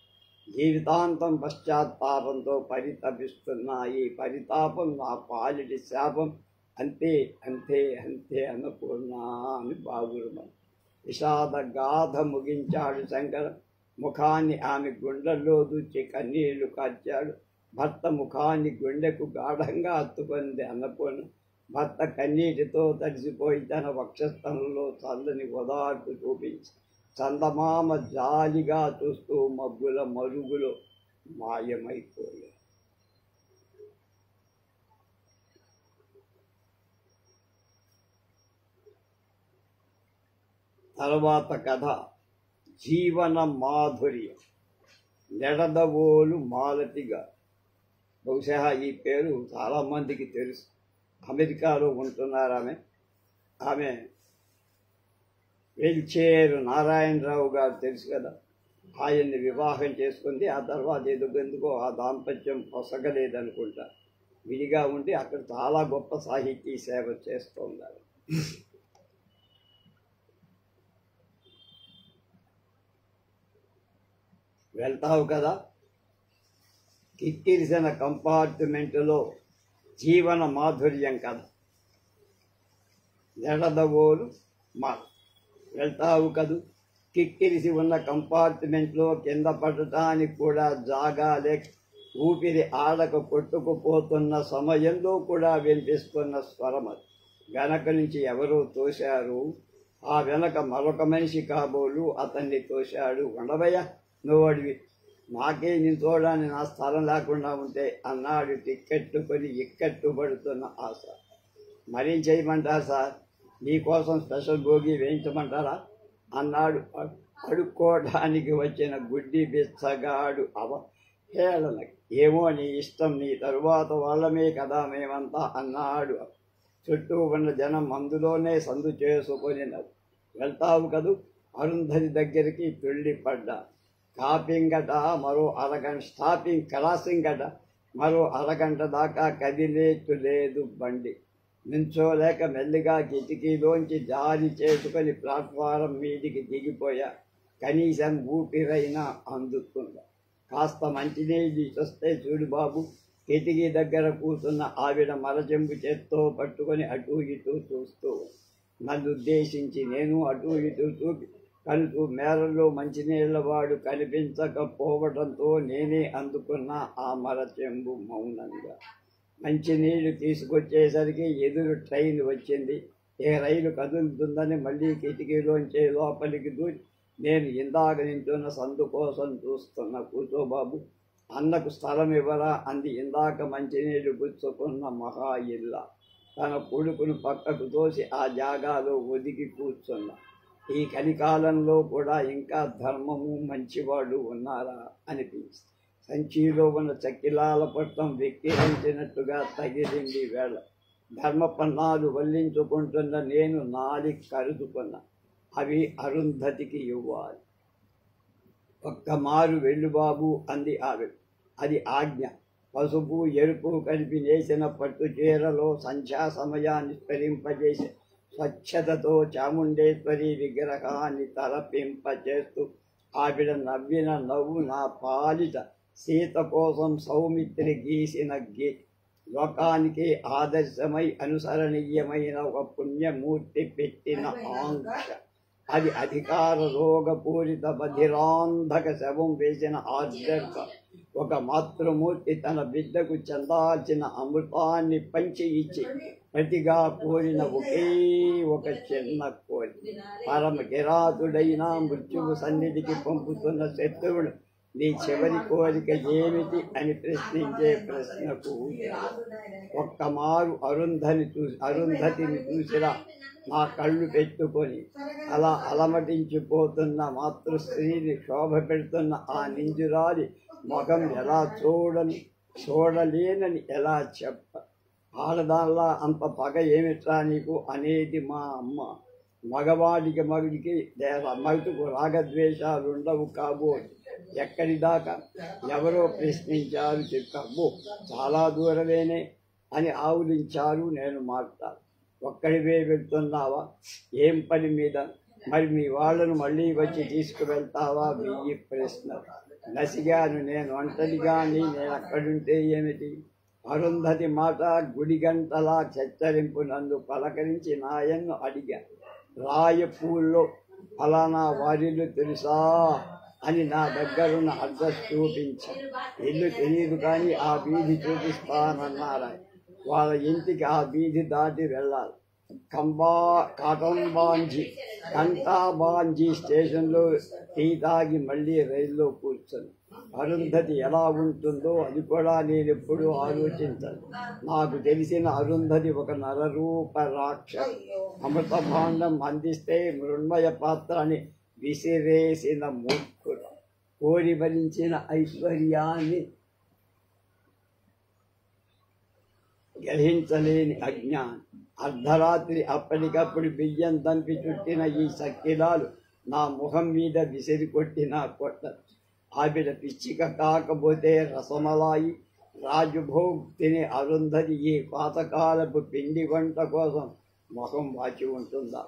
Speaker 1: జీవితాంతం పశ్చాత్తాపంతో పరితపిస్తున్నా. ఈ పరితాపం నా పాలిటి శాపం. అంతే అంతే అంతే అన్నపూర్ణ అని బాగురుమని విషాద గాథ ముగించాడు శంకర. ముఖాన్ని ఆమె గుండెల్లో దూచి కన్నీళ్లు కార్చాడు. భర్త ముఖాన్ని గుండెకు గాఢంగా హత్తుకుంది అన్నపూర్ణ. భర్త కన్నీటితో తడిసిపోయి తన వక్షస్థలంలో చల్లని ఓదార్పు చూపించి చందమామ జాలిగా చూస్తూ మబ్బుల మరుగులో మాయమైపోయాడు. తర్వాత కథ జీవన మాధుర్యం. నెడదవోలు మాలతిగా. బహుశా ఈ పేరు చాలామందికి తెలుసు. అమెరికాలో ఉంటున్నారు ఆమె వెల్చేరు నారాయణరావు గారు తెలుసు కదా. ఆయన్ని వివాహం చేసుకుంది. ఆ తర్వాత ఎందుకో ఆ దాంపత్యం పొసగలేదనుకుంటా. విడిగా ఉండి అక్కడ చాలా గొప్ప సాహితీ సేవ చేస్తూ ఉన్నారు. వెళ్తావు కదా. కిక్కిరిసిన కంపార్ట్మెంటులో జీవన మాధుర్యం కదా. నెడదవోలు మా వెళ్తావు కదూ. కిక్కిరిసి ఉన్న కంపార్ట్మెంట్లో కింద పడటానికి కూడా జాగా లేక ఊపిరి ఆడక కొట్టుకుపోతున్న సమయంలో కూడా వినిపిస్తున్న స్వరం అది. వెనక నుంచి ఎవరో తోశారు. ఆ వెనక మరొక మనిషి కాబోలు అతన్ని తోశాడు. ఉండవయ్యా, నువ్వు అడివి, నాకే నించోడానికి నా స్థలం లేకుండా ఉంటే అన్నాడు టిక్కెట్టు కొని ఇక్కట్టు పడుతున్న ఆశ. మరేం చేయమంటారు సార్, నీకోసం స్పెషల్ భోగి వేయించమంటారా అన్నాడు అడుక్కోవడానికి వచ్చిన గుడ్డి బిచ్చగాడు అవహేళనకి. ఏమో నీ ఇష్టం, నీ తరువాత వాళ్ళమే కదా మేమంతా అన్నాడు. చుట్టూ ఉన్న జనం అందులోనే సందు చేసుకొని వెళ్తావు కదూ. అరుంధతి దగ్గరికి తుళ్ళిపడ్డా. స్టాపింగ్ క్రాసింగ్ గట మరో అరగంట దాకా కదిలేట్టు లేదు బండి. నించోలేక మెల్లిగా కిటికీలోంచి జారి చేసుకొని ప్లాట్ఫారం మీదికి దిగిపోయా. కనీసం ఊపిరైనా అందుకుందా. కాస్త మంచినీళ్ళు చూస్తే చూడు బాబు. కిటికీ దగ్గర కూర్చున్న ఆవిడ మరచెంబు చేత్తో పట్టుకొని అటూ ఇటూ చూస్తూ నన్ను ఉద్దేశించి నేను అటూ ఇటూ చూపి కలుపు మేరలో మంచినీళ్ళవాడు కనిపించకపోవడంతో నేనే అందుకున్న ఆ మరచెంబు మౌనంగా. మంచినీళ్లు తీసుకొచ్చేసరికి ఎదురు ట్రైన్ వచ్చింది. ఏ రైలు కదులుతుందని మళ్ళీ కిటికీలోంచే లోపలికి దూరి నేను ఇందాక నించున్న సందు కోసం చూస్తున్న. కూర్చోబాబు, అన్నకు స్థలం ఇవ్వరా అంది ఇందాక మంచినీళ్లు గుచ్చుకున్న మహా ఇల్ల. తన కొడుకును పక్కకు తోసి ఆ జాగాలో ఒదిగి కూర్చున్నా. ఈ కలికాలంలో కూడా ఇంకా ధర్మము మంచివాడు ఉన్నారా అనిపించింది. సంచిలో ఉన్న చక్కిలాల పట్టం వెక్కిరించినట్టుగా తగిలింది వేళ. ధర్మపన్నాలు వల్లించుకుంటున్న నేను నాలి కరుదుకున్నా. అవి అరుంధతికి ఇవ్వాలి. ఒక్క మారు వెళ్ళు బాబు అంది ఆవిడ. అది ఆజ్ఞ. పసుపు ఎరుపు కలిపి నేసిన పట్టు చీరలో సంధ్యా సమయాన్ని స్మరింపజేసి స్వచ్ఛతతో చాముండేశ్వరి విగ్రహాన్ని తలపింపచేస్తూ ఆవిడ నవ్విన నవ్వు నా పాలిట సీత కోసం సౌమిత్రి గీసిన లోకానికి ఆదర్శమై అనుసరణీయమైన ఒక పుణ్యమూర్తి పెట్టిన ఆంక్ష. అది అధికార రోగపూరిత బధిరాంధక శవం వేసిన ఆర్డర్క. ఒక మాతృమూర్తి తన బిడ్డకు చెందాల్సిన అమృతాన్ని పంచి ఇచ్చి ప్రతిగా కోరిన ఒకే ఒక చిన్న కోరిక. పరమ కిరాతుడైన మృత్యువు సన్నిధికి పంపుతున్న శత్రువుడు నీ చివరి కోరిక ఏమిటి అని ప్రశ్నించే ప్రశ్నకు ఒక్కమారు అరుంధతిని చూసిరా నా కళ్ళు పెట్టుకొని అలా అలమటించిపోతున్న మాతృస్త్రీని శోభ పెడుతున్న ఆ నింజురాలి ముఖం ఎలా చూడలేనని ఎలా చెప్ప. ఆడదానిలా అంత పగ ఏమిట్రా నీకు అనేది మా అమ్మ. మగవాడికి మగతుకు రాగద్వేషాలు ఉండవు కాబోలు. ఎక్కడి దాకా ఎవరో ప్రశ్నించారు, చెప్పాబో చాలా దూరమేనే అని ఆవులించారు. నేను మాట్లాడు, ఒక్కడివే వెళ్తున్నావా, ఏం పని మీద, మరి మీ వాళ్ళను మళ్ళీ వచ్చి తీసుకువెళ్తావా? 1000 ప్రశ్నలు. నసిగాను నేను ఒంటరిగాని, నేను అక్కడుంటే ఏమిటి? అరుంధతి మాట గుడిగంటలా చెచ్చరింపు నన్ను పలకరించి నాయన్ను అడిగా. రాయపూల్లో ఫలానా వారిల్లు తెలుసా అని నా దగ్గరున్న అడ్రస్ చూపించి, ఇల్లు తెలియదు కానీ ఆ వీధి చూపిస్తానన్నారా. వాళ్ళ ఇంటికి ఆ వీధి దాటి వెళ్ళాలి. కంటాబాంజీ స్టేషన్లో టీ తాగి మళ్ళీ రైల్లో కూర్చొని అరుంధతి ఎలా ఉంటుందో అది కూడా నేను ఎప్పుడూ ఆలోచించాను. నాకు తెలిసిన అరుంధతి ఒక నరరూప రాక్షసి. అమృత భాండం అందిస్తే మృణ్మయ పాత్రని విసిరేసిన మూర్ఖుడు, కోరి భరించిన ఐశ్వర్యాన్ని గ్రహించలేని అజ్ఞాని. అర్ధరాత్రి అప్పటికప్పుడు బియ్యం దంపి చుట్టిన ఈ సక్కిలాలు నా ముఖం మీద విసిరి కొట్టినా కొట్టచ్చు. ఆవిడ పిచ్చిక కాకపోతే రసమలాయి రాజభోగ్ తినే అరుంధతి ఈ పాతకాలపు పిండి వంట కోసం ముఖం వాచి ఉంటుందా?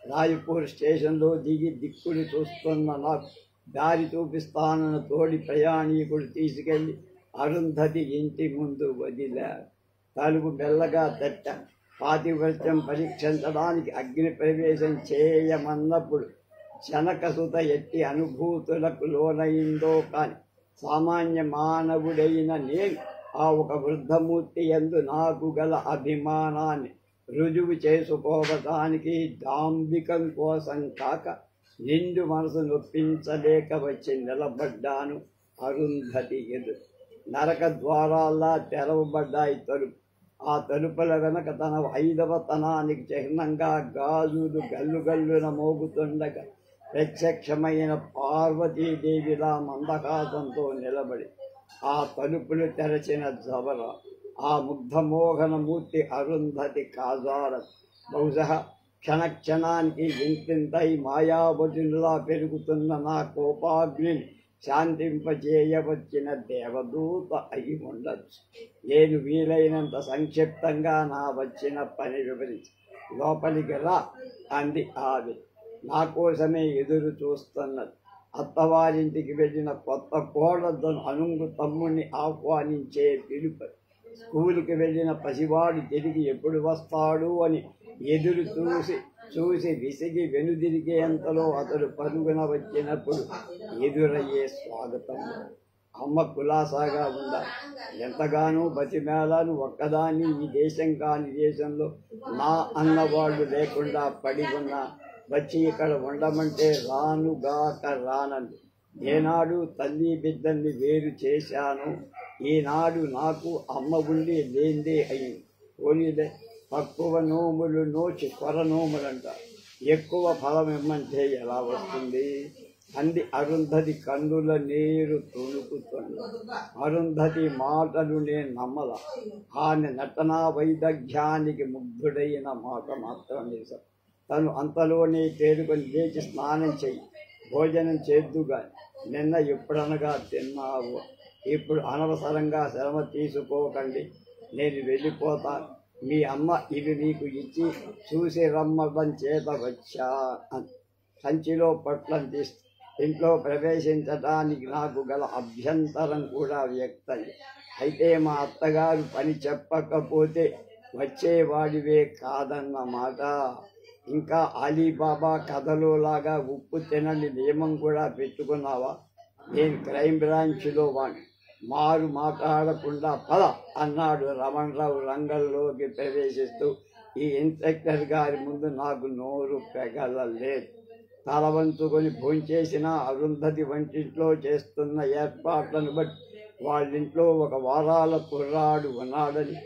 Speaker 1: రాయపూర్ స్టేషన్లో దిగి దిక్కులు చూస్తున్న నాకు దారి చూపిస్తానన్న తోడి ప్రయాణికుడు తీసుకెళ్లి అరుంధతి ఇంటి ముందు వదిలారు. తలుపు మెల్లగా తట్ట. పాతివ్రత్యం పరీక్షించడానికి అగ్ని ప్రవేశం చేయమన్నప్పుడు జనకసుత ఎట్టి అనుభూతులకు లోనయిందో కాని సామాన్య మానవుడైన నేను ఆ ఒక వృద్ధమూర్తి యందు నాకు గల అభిమానాన్ని రుజువు చేసుకోవటానికి దాంభికం కోసం కాక నిండు మనసు నొప్పించలేక వచ్చి నిలబడ్డాను అరుంధతి ఎదురు. నరక ద్వారాల్లా తెరవబడ్డాయి తలుపు. ఆ తలుపుల వెనక తన 5వ తనానికి చిహ్నంగా గాజులు గల్లుగల్లున మోగుతుండగా ప్రత్యక్షమైన పార్వతీదేవిలా మందహాసంతో నిలబడి ఆ తలుపులు తెరచిన జవర ఆ ముగ్ధమోహన మూర్తి అరుంధతి కాజాల. బహుశా క్షణక్షణానికి ఇంతింతై మాయావజునులా పెరుగుతున్న నా కోపాగ్నిని శాంతింపజేయవచ్చిన దేవదూత అయి ఉండొచ్చు. నేను వీలైనంత సంక్షిప్తంగా నా వచ్చిన పని వివరించి లోపలికి రా అంది ఆవి. నా కోసమే ఎదురు చూస్తున్నది. అత్తవారింటికి వెళ్ళిన కొత్త కోడలను అనుంగు తమ్ముణ్ణి ఆహ్వానించే పిలుపు. స్కూలుకి వెళ్ళిన పసివాడు తిరిగి ఎప్పుడు వస్తాడు అని ఎదురు చూసి విసిగి వెనుదిరిగేంతలో అతడు పరుగున వచ్చినప్పుడు ఎదురయ్యే స్వాగతం. అమ్మ కులాసాగా ఉండాలి. ఎంతగానో బతిమేళాను ఒక్కదాన్ని ఈ దేశం కాని దేశంలో నా అన్నవాళ్ళు లేకుండా పడి ఉన్నా వచ్చి ఇక్కడ ఉండమంటే రానుగాక రానంది. ఏనాడు తల్లి బిడ్డల్ని వేరు చేశాను, ఈనాడు నాకు అమ్మ ఉండి లేందే అయింది. పోనీలే, తక్కువ నోములు నోచి కొర నోములంట, ఎక్కువ ఫలం ఇమ్మంటే ఎలా వస్తుంది అంది అరుంధతి కన్నుల నీరు తొణుకుతుంది. అరుంధతి మాటలు నేను నమ్మల. ఆమె నటనా వైదగ్ధ్యానికి ముగ్ధుడైన మాట మాత్రం నిజం. తను అంతలోనే తేరుకొని లేచి స్నానం చెయ్యి, భోజనం చేద్దుగా, నిన్న ఎప్పుడనగా తిన్నావు, ఇప్పుడు అనవసరంగా శ్రమ తీసుకోకండి, నేను వెళ్ళిపోతాను. మీ అమ్మ ఇవి మీకు ఇచ్చి చూసి రమ్మడం చేత వచ్చా. సంచిలో పట్లం తీసి ఇంట్లో ప్రవేశించడానికి నాకు గల అభ్యంతరం కూడా వ్యక్తయ్యి. అయితే మా అత్తగారు పని చెప్పకపోతే వచ్చేవాడివే కాదన్నమాట. ఇంకా అలీబాబా కథలోలాగా ఉప్పు తినని నియమం కూడా పెట్టుకున్నావా? నేను క్రైమ్ బ్రాంచ్లో వాణ్ణి, మారు మాట్లాడకుండా పద అన్నాడు రమణరావు రంగంలోకి ప్రవేశిస్తూ. ఈ ఇన్స్పెక్టర్ గారి ముందు నాకు నోరు పెగలలేదు. తల వంచుకొని భోంచేసిన అరుంధతి వంటింట్లో చేస్తున్న ఏర్పాట్లను బట్టి వాళ్ళింట్లో ఒక వారాల కుర్రాడు ఉన్నాడని,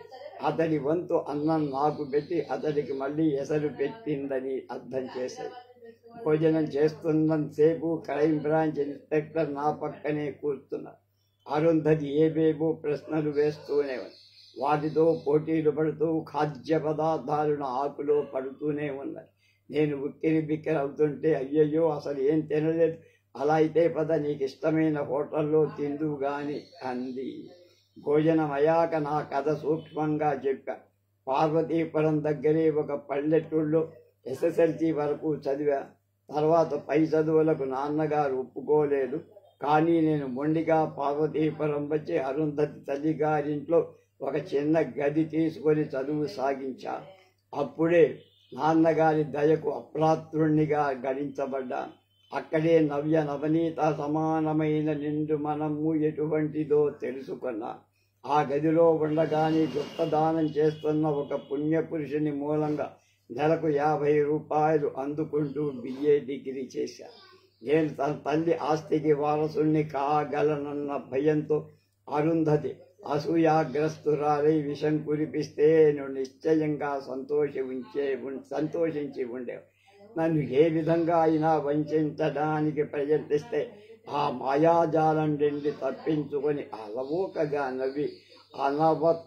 Speaker 1: అతడి వంతు అన్నం నాకు పెట్టి అతడికి మళ్ళీ ఎసరు పెట్టిందని అర్థం చేశాయి. భోజనం చేస్తున్నంతసేపు క్రైమ్ బ్రాంచ్ ఇన్స్పెక్టర్ నా పక్కనే కూర్చున్నారు. అరుంధతి ఏవేవో ప్రశ్నలు వేస్తూనే ఉంది. వాటితో పోటీలు పడుతూ ఖాద్య పదార్థాలను ఆకులో పడుతూనే ఉన్నాయి. నేను ఉక్కిరి బిక్కిరి అవుతుంటే, అయ్యయ్యో అసలు ఏం తినలేదు, అలా అయితే పద నీకు ఇష్టమైన హోటల్లో తిందువు గాని అంది. భోజనం అయ్యాక నా కథ సూక్ష్మంగా చెప్పా. పార్వతీపురం దగ్గరే ఒక పల్లెటూళ్ళలో SSLC వరకు చదివా. తర్వాత పై చదువులకు నాన్నగారు ఒప్పుకోలేదు. కానీ నేను మొండిగా పార్వతీపురం వచ్చి అరుంధతి తల్లిగారింట్లో ఒక చిన్న గది తీసుకొని చదువు సాగించా. అప్పుడే నాన్నగారి దయకు అప్రాత్రుణ్ణిగా గణించబడ్డాను. అక్కడే నవ్య నవనీత సమానమైన నిండు మనము ఎటువంటిదో తెలుసుకున్నా. ఆ గదిలో ఉండగానే గుప్తదానం చేస్తున్న ఒక పుణ్యపురుషుని మూలంగా నెలకు 50 రూపాయలు అందుకుంటూ BA డిగ్రీ చేశా. నేను తన తల్లి ఆస్తికి వారసుని కాగలనన్న భయంతో అరుంధతి అసూయాగ్రస్తురాలై విషం కురిపిస్తే నేను నిశ్చయంగా సంతోషించి ఉండే. నన్ను ఏ విధంగా అయినా వంచడానికి ప్రయత్నిస్తే ఆ మాయాజాలం నుండి తప్పించుకొని అలవోకగా నవ్వి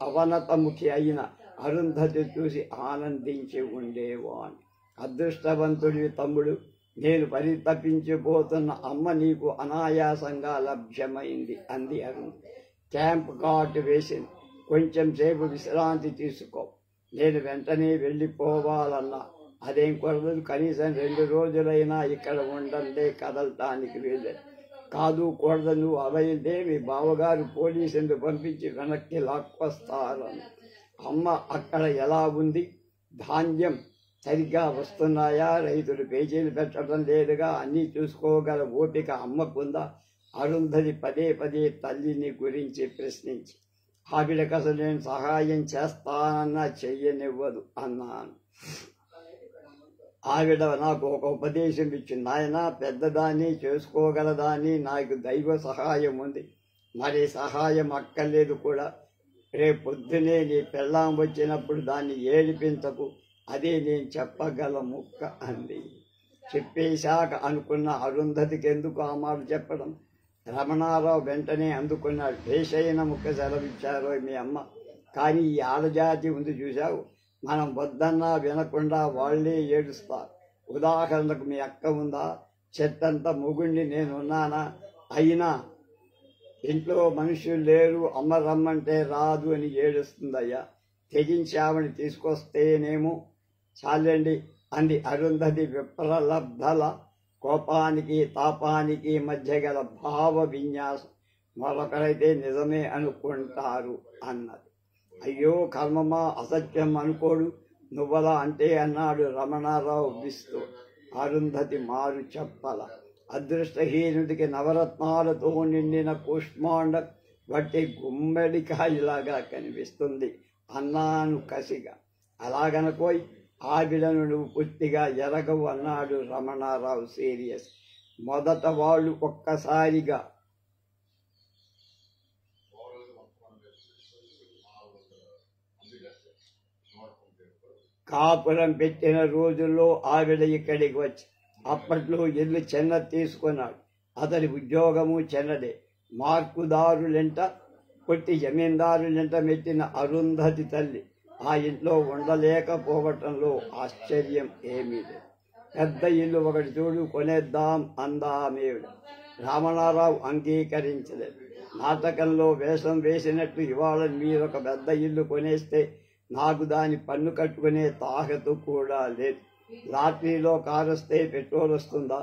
Speaker 1: అవనతముఖి అయిన అరుంధతి చూసి ఆనందించి ఉండేవాణ్ణి. అదృష్టవంతుడి తమ్ముడు, నేను పరితపించిపోతున్న అమ్మ నీకు అనాయాసంగా లభ్యమైంది అంది అరుంధతి. క్యాంప్ కాట్ వేసింది. కొంచెం సేపు విశ్రాంతి తీసుకో. నేను వెంటనే వెళ్ళిపోవాలన్నా. అదేం కుదరదు, కనీసం 2 రోజులైనా ఇక్కడ ఉండందే, కదలటానికి వీల్లేదు. కాదు కూడదు, నువ్వు అవైతే మీ బావగారు పోలీసులు పంపించి వెనక్కి లాక్కొస్తారని. అమ్మ అక్కడ ఎలా ఉంది? ధాన్యం సరిగ్గా వస్తున్నాయా? రైతులు పేజీలు పెట్టడం లేదుగా? అన్నీ చూసుకోగల ఓపిక అమ్మకుందా? అరుంధతి పదే పదే తల్లిని గురించి ప్రశ్నించి, ఆవిడకి అసలు నేను సహాయం చేస్తానన్నా చెయ్యనివ్వదు అన్నాను. ఆవిడ నాకు ఒక ఉపదేశం ఇచ్చింది. నాయన, పెద్దదాన్ని చేసుకోగలదాన్ని, నాకు దైవ సహాయం ఉంది, మరి సహాయం అక్కర్లేదు కూడా. రేపు పొద్దునే నీ పెళ్ళాం వచ్చినప్పుడు దాన్ని ఏడిపించకు, అదే నేను చెప్పగల ముక్క అంది. చెప్పేశాక అనుకున్న అరుంధతికి ఎందుకు ఆ మాట చెప్పడం. రమణారావు వెంటనే అందుకున్నాడు. భేషైన ముక్క సెలవిచ్చారో మీ అమ్మ. కానీ ఈ ఆడజాతి ఉంది చూశావు, మనం వద్దన్నా వినకుండా వాళ్లే ఏడుస్తారు. ఉదాహరణకు మీ అక్క ఉందా? చెత్తంత మొగుండి నేనున్నానా? అయినా ఇంట్లో మనుషులు లేరు, అమ్మ రమ్మంటే రాదు అని ఏడుస్తుందయ్యా. తెగించి ఆవిని తీసుకొస్తేనేమో. చాలండి అంది అరుంధతి విప్రలబ్ధల కోపానికి తాపానికి మధ్య గల భావ విన్యాసం. మరొకరైతే నిజమే అనుకుంటారు అన్నది. అయ్యో కర్మమా, అసత్యం అనుకోడు, నువ్వలా అంటే అన్నాడు రమణారావు విస్తూ. అరుంధతి మారు చెప్పల. అదృష్టహీనుడికి నవరత్నాలతో నిండిన కూష్మాండం వట్టి గుమ్మడికాయలాగా కనిపిస్తుంది అన్నాను కసిగా. అలాగనుకోయి ఆవిడను నువ్వు పూర్తిగా ఎరగవు అన్నాడు రమణారావు సీరియస్. మొదట వాళ్ళు ఒక్కసారిగా కాపురం పెట్టిన రోజుల్లో ఆవిడ ఇక్కడికి వచ్చి అప్పట్లో ఇల్లు చిన్నది తీసుకున్నాడు. అతడి ఉద్యోగము చిన్నదే. మార్కుదారులెంట కొట్టి జమీందారులెంట మెట్టిన అరుంధతి తల్లి ఆ ఇంట్లో ఉండలేకపోవటంలో ఆశ్చర్యం ఏమీ లేదు. పెద్ద ఇల్లు ఒకటి చూడు, కొనేద్దాం అందామేవిడ. రామణారావు అంగీకరించలేదు. నాటకంలో వేషం వేసినట్టు ఇవాళ మీరొక పెద్ద ఇల్లు కొనేస్తే నాకు దాని పన్ను కట్టుకునే తాకతు కూడా లేదు. లాటరీలో కారొస్తే పెట్రోల్ వస్తుందా?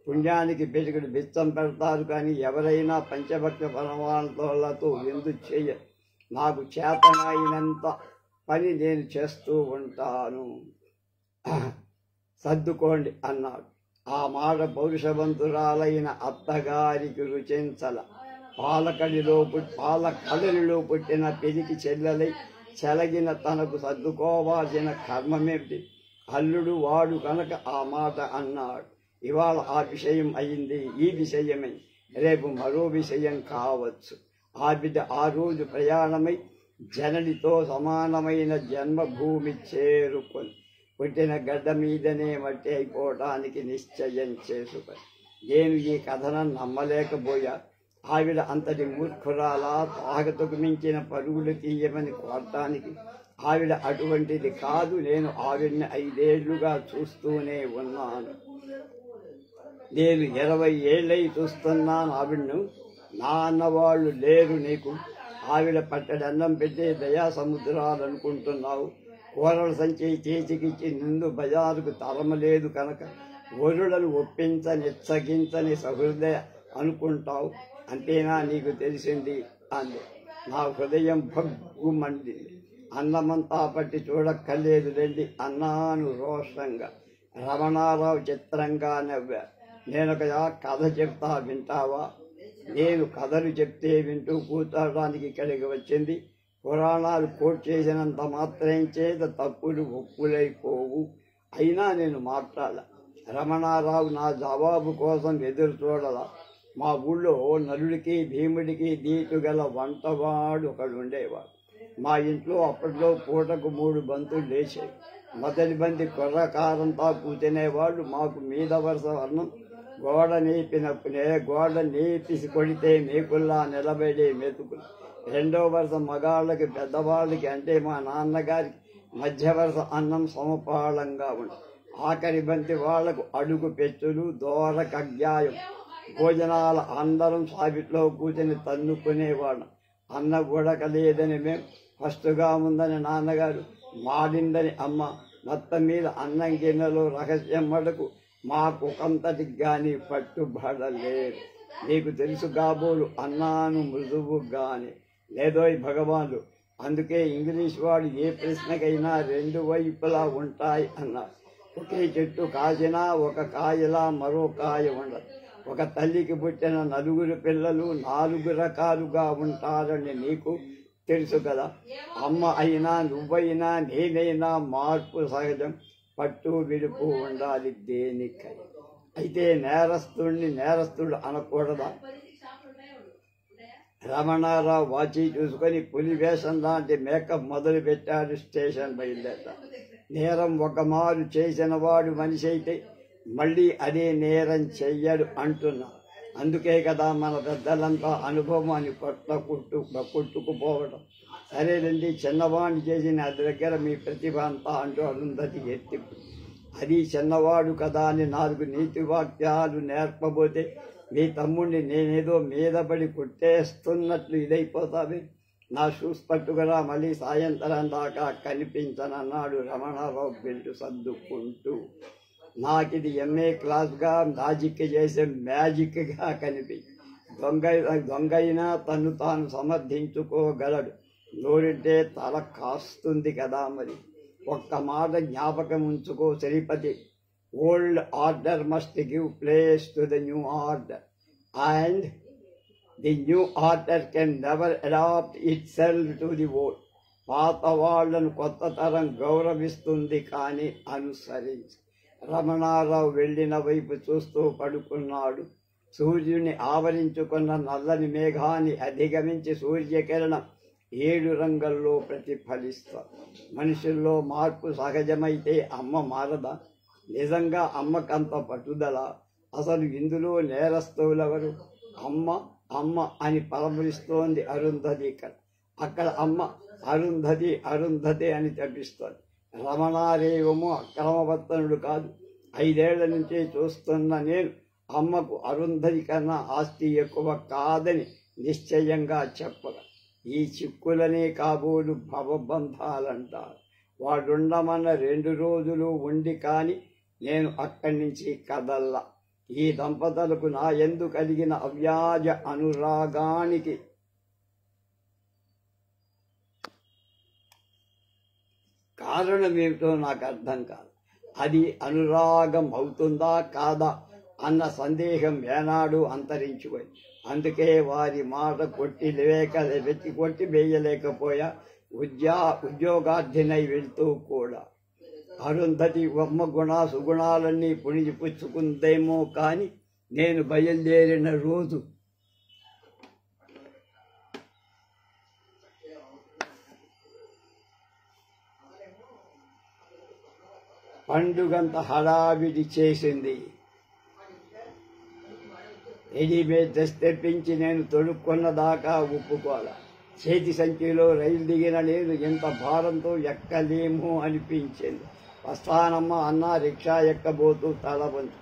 Speaker 1: పుణ్యానికి పెరుగుడు బిచ్చం పెడతారు, కానీ ఎవరైనా పంచభక్త పరమాలతో ఎందుకు చెయ్య. నాకు చేతనైనంత పని నేను చేస్తూ ఉంటాను, సర్దుకోండి అన్నాడు. ఆ మాట పౌరుషవంతురాలైన అత్తగారికి రుచించల. పాలకడలిలో పుట్టిన పెరికి చెల్లెలై చెలగిన తనకు సర్దుకోవాల్సిన కర్మమేమిటి? అల్లుడు వాడు కనుక ఆ మాట అన్నాడు. ఇవాళ ఆ విషయం అయింది, ఈ విషయమై రేపు మరో విషయం కావచ్చు. ఆ బిడ్డ ఆ రోజు ప్రయాణమై జననితో సమానమైన జన్మభూమి చేరుకొని పుట్టిన గడ్డ మీదనే మట్టి అయిపోవటానికి నిశ్చయం చేసుకొని నేను ఈ కథనం నమ్మలేకపోయా. ఆవిడ అంతటి మూర్ఖురాలా, తాగతకు మించిన పరుగులు తీయమని కోరటానికి ఆవిడ అటువంటిది కాదు. నేను ఆవిడని 5 ఏళ్లుగా చూస్తూనే ఉన్నాను. నేను 20 ఏళ్ళై చూస్తున్నాను ఆవిడను. నా అన్నవాళ్ళు లేరు నీకు. ఆవిడ పట్టడన్నం పెట్టే దయా సముద్రాలు అనుకుంటున్నావు. కూరల సంచి చేతికిచ్చి నిన్ను బజారుకు తరమలేదు కనుక వరులను ఒప్పించని సహృదయ అనుకుంటావు. అంతేనా నీకు తెలిసింది అంది. నా హృదయం భగ్గుమంది. అన్నమంతా పట్టి చూడక్కర్లేదు రండి అన్నాను రోషంగా. రమణారావు చిత్రంగా నవ్వా. నేనొక కథ చెప్తా వింటావా? నేను కథలు చెప్తే వింటూ కూర్చోడానికి ఇక్కడికి వచ్చింది. పురాణాలు కోట్ చేసినంత మాత్రం చేత తప్పులు ఒప్పులైపోవు. అయినా నేను మాట్లాడాల. రమణారావు నా జవాబు కోసం ఎదురు చూడాల. మా ఊళ్ళో నలుడికి భీముడికి దీటుగల వంటవాడు ఒకడుండేవాడు. మా ఇంట్లో అప్పట్లో పూటకు 3 బంతులు లేచాయి. మొదటి బంతి కుర్రకారంతా కూర్చునేవాడు. మాకు మీద వరుస వర్ణం గోడ నేపిసి కొడితే మేకుల్లా నిలబడే మెతుకులు. రెండో వరుస మగాళ్ళకి పెద్దవాళ్ళకి అంటే మా నాన్నగారికి మధ్య వరుస అన్నం సమపాళంగా ఉంది. ఆఖరి బంతి వాళ్లకు అడుగు పెచ్చులు దోర కగ్గాయం. భోజనాల అందరం సాబిట్లో కూర్చొని తన్నుకునేవాళ్ళం. అన్న ఉడకలేదని మేము, ఫస్టుగా ఉందని నాన్నగారు, మాడిందని అమ్మ. మొత్తం మీద అన్నం గిన్నెలో రహస్యం మటుకు మాకు కొంతటికి గాని పట్టుబడలేదు. నీకు తెలుసు కాబోలు అన్నాను మృదువుగానే. లేదోయ్ భగవాన్లు, అందుకే ఇంగ్లీష్ వాడు ఏ ప్రశ్నకైనా 2 వైపులా ఉంటాయి అన్నారు. ఒకే చెట్టు కాసినా ఒక కాయలా మరో కాయ ఉండదు. ఒక తల్లికి పుట్టిన 4 పిల్లలు 4 రకాలుగా ఉంటారని నీకు తెలుసు కదా. అమ్మ అయినా నువ్వైనా నేనైనా మార్పు సహజం. పట్టు విడుపు ఉండాలి దేనికై. అయితే నేరస్తుడు అనకూడదా? రమణారావు వాచి చూసుకొని పులి వేషం లాంటి మేకప్ మొదలు పెట్టాడు. స్టేషన్ బయలుదేరా. నేరం ఒకమారు చేసిన వాడు మనిషి అయితే మళ్ళీ అదే నేరం చెయ్యడు అంటున్నా. అందుకే కదా మన పెద్దలంతా అనుభవం అని కొట్టుకుపోవడం. సరేనండి, చిన్నవాడిని చేసిన అది దగ్గర మీ ప్రతిభ అంతా అంటూ అరుంధతి ఎత్తి, అది చిన్నవాడు కదా అని 4 నీతి వాక్యాలు నేర్పబోతే మీ తమ్ముడిని నేనేదో మీద పడి కొట్టేస్తున్నట్లు ఇదైపోతావే. నా షూస్ పట్టుకురా, మళ్ళీ సాయంత్రం దాకా కనిపించనన్నాడు రమణారావు బెల్ట్ సర్దుకుంటూ. నాకిది MA క్లాస్గా మ్యాజిక్ చేసే మ్యాజిక్గా కనిపించి, దొంగైనా తను తాను సమర్థించుకోగలడు. నోరింటే తల కాస్తుంది కదా. మరి ఒక్క మాట జ్ఞాపకం ఉంచుకో Sripati. Old order must give place to the new order and the new order can never adapt itself to the old. పాత వాళ్లను కొత్త తరం గౌరవిస్తుంది కానీ అనుసరించి. రమణారావు వెళ్లిన వైపు చూస్తూ పడుకున్నాడు. సూర్యుని ఆవరించుకున్న నల్లని మేఘాన్ని అధిగమించి సూర్యకిరణం 7 రంగుల్లో ప్రతిఫలిస్తా. మనుషుల్లో మార్పు సహజమైతే అమ్మ మారదా? నిజంగా అమ్మకంత పట్టుదల? అసలు ఇందులో నేరస్తులెవరు? అమ్మ అమ్మ అని పరమరిస్తోంది అరుంధతి. అక్కడ అమ్మ అరుంధతి అరుంధతి అని తప్పిస్తోంది. రమణారేవము అక్రమవర్తనుడు కాదు. 5 ఏళ్ల నుంచే చూస్తున్న నేను అమ్మకు అరుంధతి కన్నా ఆస్తి ఎక్కువ కాదని నిశ్చయంగా చెప్పగ. ఈ చిక్కులనే కాబోలు భవబంధాలంటారు. వాడుండమన్న 2 రోజులు ఉండి కాని నేను అక్కడి నుంచి కదల్లా. ఈ దంపతులకు నా యందు కలిగిన అవ్యాజ అనురాగానికి కారణమేమిటో నాకు అర్థం కాదు. అది అనురాగం అవుతుందా కాదా అన్న సందేహం ఏనాడు అంతరించిపోయింది. అందుకే వారి మాట వెతి కొట్టి వేయలేకపోయా. ఉద్యోగార్థినై వెళ్తూ కూడా అరుంధతి వర్మ సుగుణాలన్నీ పుణిపుచ్చుకుందేమో కాని నేను బయలుదేరిన రోజు పండుగంత హడావిడి చేసింది. రెడీమేడ్ డ్రెస్ తెప్పించి నేను తొడుక్కున్న దాకా ఒప్పుకోలే. చేతి సంఖ్యలో రైలు దిగిన నేను ఎంత భారంతో ఎక్కలేమో అనిపించింది. వస్తానమ్మ అన్న రిక్షా ఎక్కబోతూ తల వంచు.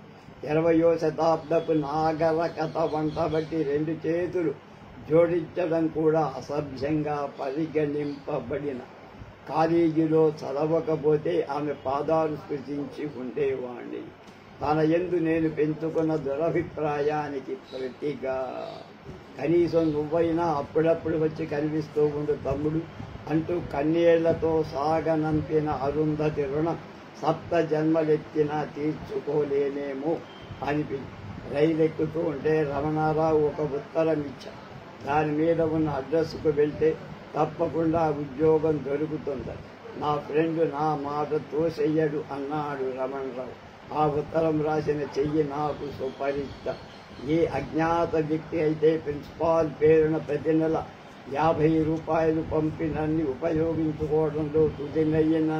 Speaker 1: 20వ శతాబ్దపు నాగరికత వంట బట్టి 2 చేతులు జోడించడం కూడా అసభ్యంగా పరిగణింపబడిన కాలేజీలో చదవకపోతే ఆమె పాదాలు స్పృశించి ఉండేవాణ్ణి. తన యందు నేను పెంచుకున్న దురభిప్రాయానికి ప్రతిగా కనీసం నువ్వైనా అప్పుడప్పుడు వచ్చి కనిపిస్తూ ఉండు తమ్ముడు అంటూ కన్నీళ్లతో సాగనంపిన అరుంధతి రుణం 7 జన్మలెత్తినా తీర్చుకోలేనేమో అనిపించి రైలెక్కుతూ ఉంటే రమణారావు ఒక ఉత్తరం ఇచ్చారు. దాని మీద ఉన్న అడ్రస్కు వెళ్తే తప్పకుండా ఉద్యోగం దొరుకుతుంది. నా ఫ్రెండ్ నా మాట తోసెయ్యడు అన్నాడు రమణరావు. ఆ ఉత్తరం రాసిన చెయ్యి నాకు సుపరిచితం. ఏ అజ్ఞాత వ్యక్తి అయితే ప్రిన్సిపాల్ పేరున ప్రతి నెల 50 రూపాయలు పంపినన్ని ఉపయోగించుకోవడంలో తుదినయ్యిన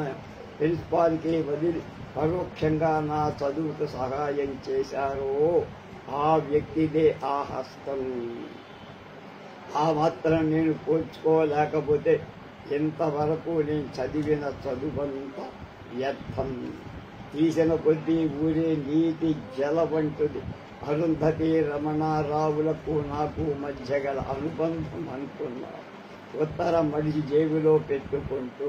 Speaker 1: ప్రిన్సిపాల్కి వదిలి పరోక్షంగా నా చదువుకు సహాయం చేశారో ఆ వ్యక్తిదే ఆ హస్తం. ఆ మాత్రం నేను పోల్చుకోలేకపోతే ఇంతవరకు నేను చదివిన చదువంతా వ్యర్థం. తీసిన కొద్దీ ఊరే నీటి జల వంటిది అరుంధతి రమణారావులకు నాకు మధ్య గల అనుబంధం అనుకున్నా. ఉత్తరం మడిచి జేబులో పెట్టుకుంటూ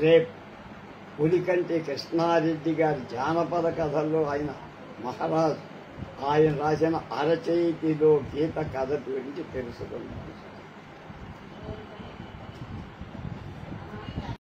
Speaker 1: రేపు పులికంటి కృష్ణారెడ్డి గారి జానపద కథల్లో ఆయన మహారాజు ఆయన రాసిన అరచేతిలో గీత కథ గురించి తెలుసుకున్నాను.